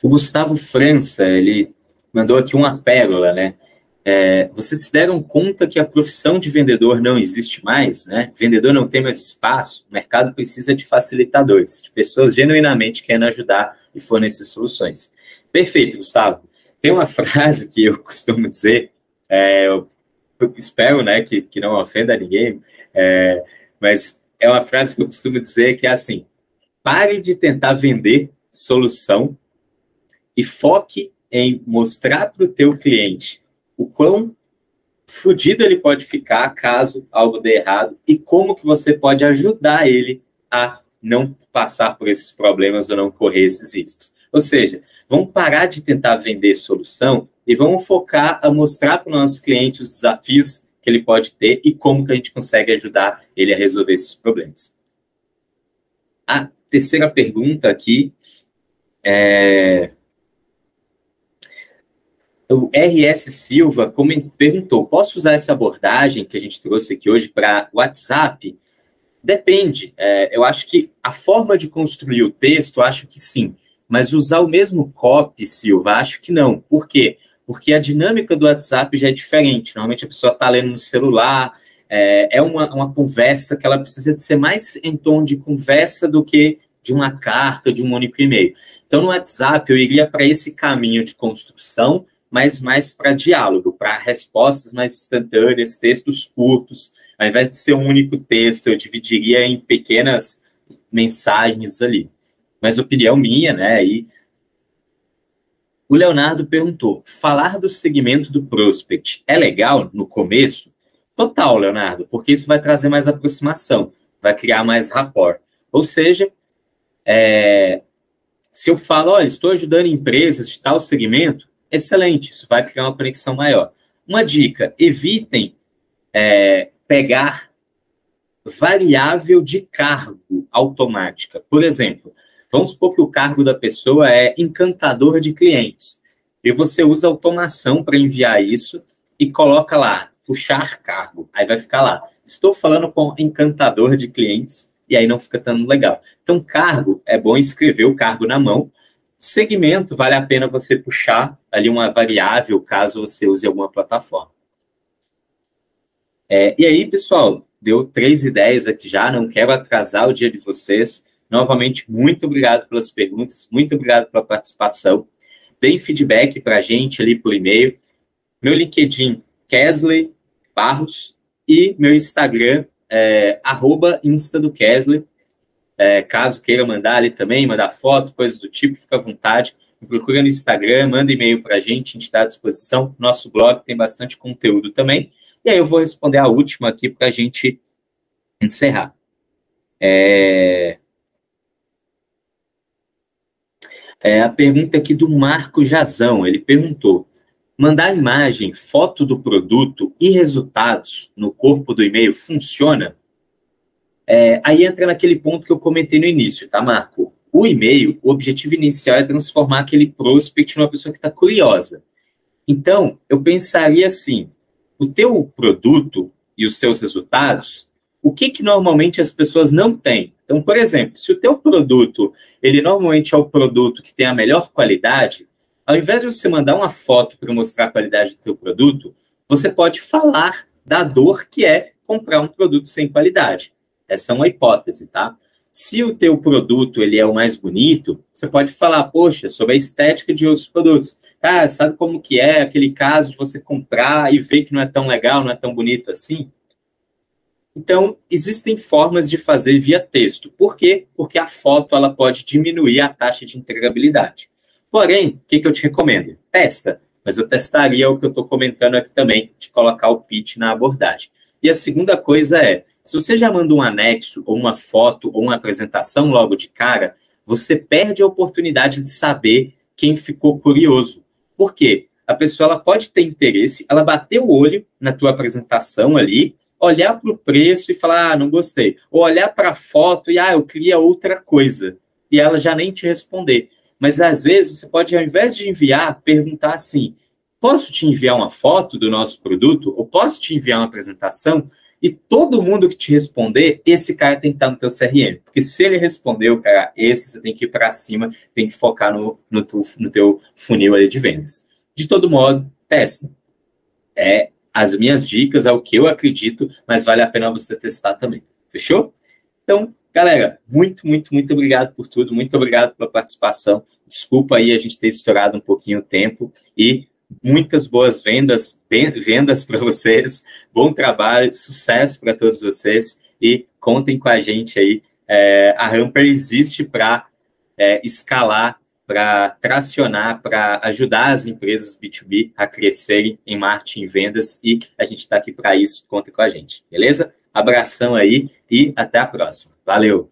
O Gustavo França, ele mandou aqui uma pérola, né? Vocês se deram conta que a profissão de vendedor não existe mais, né? Vendedor não tem mais espaço, o mercado precisa de facilitadores, de pessoas genuinamente querendo ajudar e fornecer soluções. Perfeito, Gustavo. Tem uma frase que eu costumo dizer, eu espero, né, que não ofenda ninguém, mas é uma frase que eu costumo dizer que é assim: pare de tentar vender solução e foque em mostrar para o teu cliente o quão fudido ele pode ficar caso algo dê errado e como que você pode ajudar ele a não passar por esses problemas ou não correr esses riscos. Ou seja, vamos parar de tentar vender solução e vamos focar a mostrar para os nossos clientes os desafios que ele pode ter e como que a gente consegue ajudar ele a resolver esses problemas. A terceira pergunta aqui é... O RS Silva perguntou, posso usar essa abordagem que a gente trouxe aqui hoje para WhatsApp? Depende. Eu acho que a forma de construir o texto, acho que sim. Mas usar o mesmo copy, Silva, acho que não. Por quê? Porque a dinâmica do WhatsApp já é diferente. Normalmente a pessoa está lendo no celular, é uma conversa que ela precisa de ser mais em tom de conversa do que de uma carta, de um único e-mail. Então, no WhatsApp, eu iria para esse caminho de construção, mas mais para diálogo, para respostas mais instantâneas, textos curtos. Ao invés de ser um único texto, eu dividiria em pequenas mensagens ali. Mas opinião minha, né? E o Leonardo perguntou, falar do segmento do prospect é legal no começo? Total, Leonardo, porque isso vai trazer mais aproximação, vai criar mais rapport. Ou seja, se eu falo, olha, estou ajudando empresas de tal segmento, excelente, isso vai criar uma conexão maior. Uma dica, evitem pegar variável de cargo automática. Por exemplo, vamos supor que o cargo da pessoa é encantador de clientes. E você usa automação para enviar isso e coloca lá, puxar cargo. Aí vai ficar lá, estou falando com encantador de clientes, e aí não fica tão legal. Então, cargo, é bom escrever o cargo na mão. Segmento, vale a pena você puxar ali uma variável, caso você use alguma plataforma. E aí, pessoal, deu 3 ideias aqui já, não quero atrasar o dia de vocês. Novamente, muito obrigado pelas perguntas, muito obrigado pela participação. Deem feedback para a gente ali por e-mail. Meu LinkedIn, Kesley Barros, e meu Instagram, @Insta do Kesley. Caso queira mandar ali também, mandar foto, coisas do tipo, fica à vontade. Me procura no Instagram, manda e-mail para a gente está à disposição. Nosso blog tem bastante conteúdo também. E aí eu vou responder a última aqui para a gente encerrar. A pergunta aqui do Marco Jazão. Ele perguntou, mandar imagem, foto do produto e resultados no corpo do e-mail funciona? Aí entra naquele ponto que eu comentei no início, tá, Marco? O e-mail, o objetivo inicial é transformar aquele prospect numa pessoa que está curiosa. Então, eu pensaria assim, o teu produto e os seus resultados, o que normalmente as pessoas não têm? Então, por exemplo, se o teu produto, ele normalmente é o produto que tem a melhor qualidade, ao invés de você mandar uma foto para mostrar a qualidade do teu produto, você pode falar da dor que é comprar um produto sem qualidade. Essa é uma hipótese, tá? Se o teu produto ele é o mais bonito, você pode falar, poxa, sobre a estética de outros produtos. Ah, sabe como que é aquele caso de você comprar e ver que não é tão legal, não é tão bonito assim? Então, existem formas de fazer via texto. Por quê? Porque a foto ela pode diminuir a taxa de entregabilidade. Porém, o que eu te recomendo? Testa. Mas eu testaria o que eu estou comentando aqui também, de colocar o pitch na abordagem. E a segunda coisa se você já manda um anexo, ou uma foto, ou uma apresentação logo de cara, você perde a oportunidade de saber quem ficou curioso. Por quê? A pessoa ela pode ter interesse, ela bater o olho na tua apresentação ali, olhar para o preço e falar, não gostei. Ou olhar para a foto e, eu queria outra coisa. E ela já nem te responder. Mas, às vezes, você pode, ao invés de enviar, perguntar assim, posso te enviar uma foto do nosso produto? Ou posso te enviar uma apresentação? E todo mundo que te responder, esse cara tem que estar no teu CRM. Porque se ele respondeu, cara, esse você tem que ir para cima, tem que focar no teu funil ali de vendas. De todo modo, testa. As minhas dicas, é o que eu acredito, mas vale a pena você testar também. Fechou? Então, galera, muito, muito, muito obrigado por tudo. Muito obrigado pela participação. Desculpa aí a gente ter estourado um pouquinho o tempo e muitas boas vendas para vocês, bom trabalho, sucesso para todos vocês e contem com a gente aí. A Ramper existe para escalar para tracionar, para ajudar as empresas B2B a crescerem em marketing e vendas, e a gente está aqui para isso, conta com a gente, beleza? Abração aí e até a próxima. Valeu!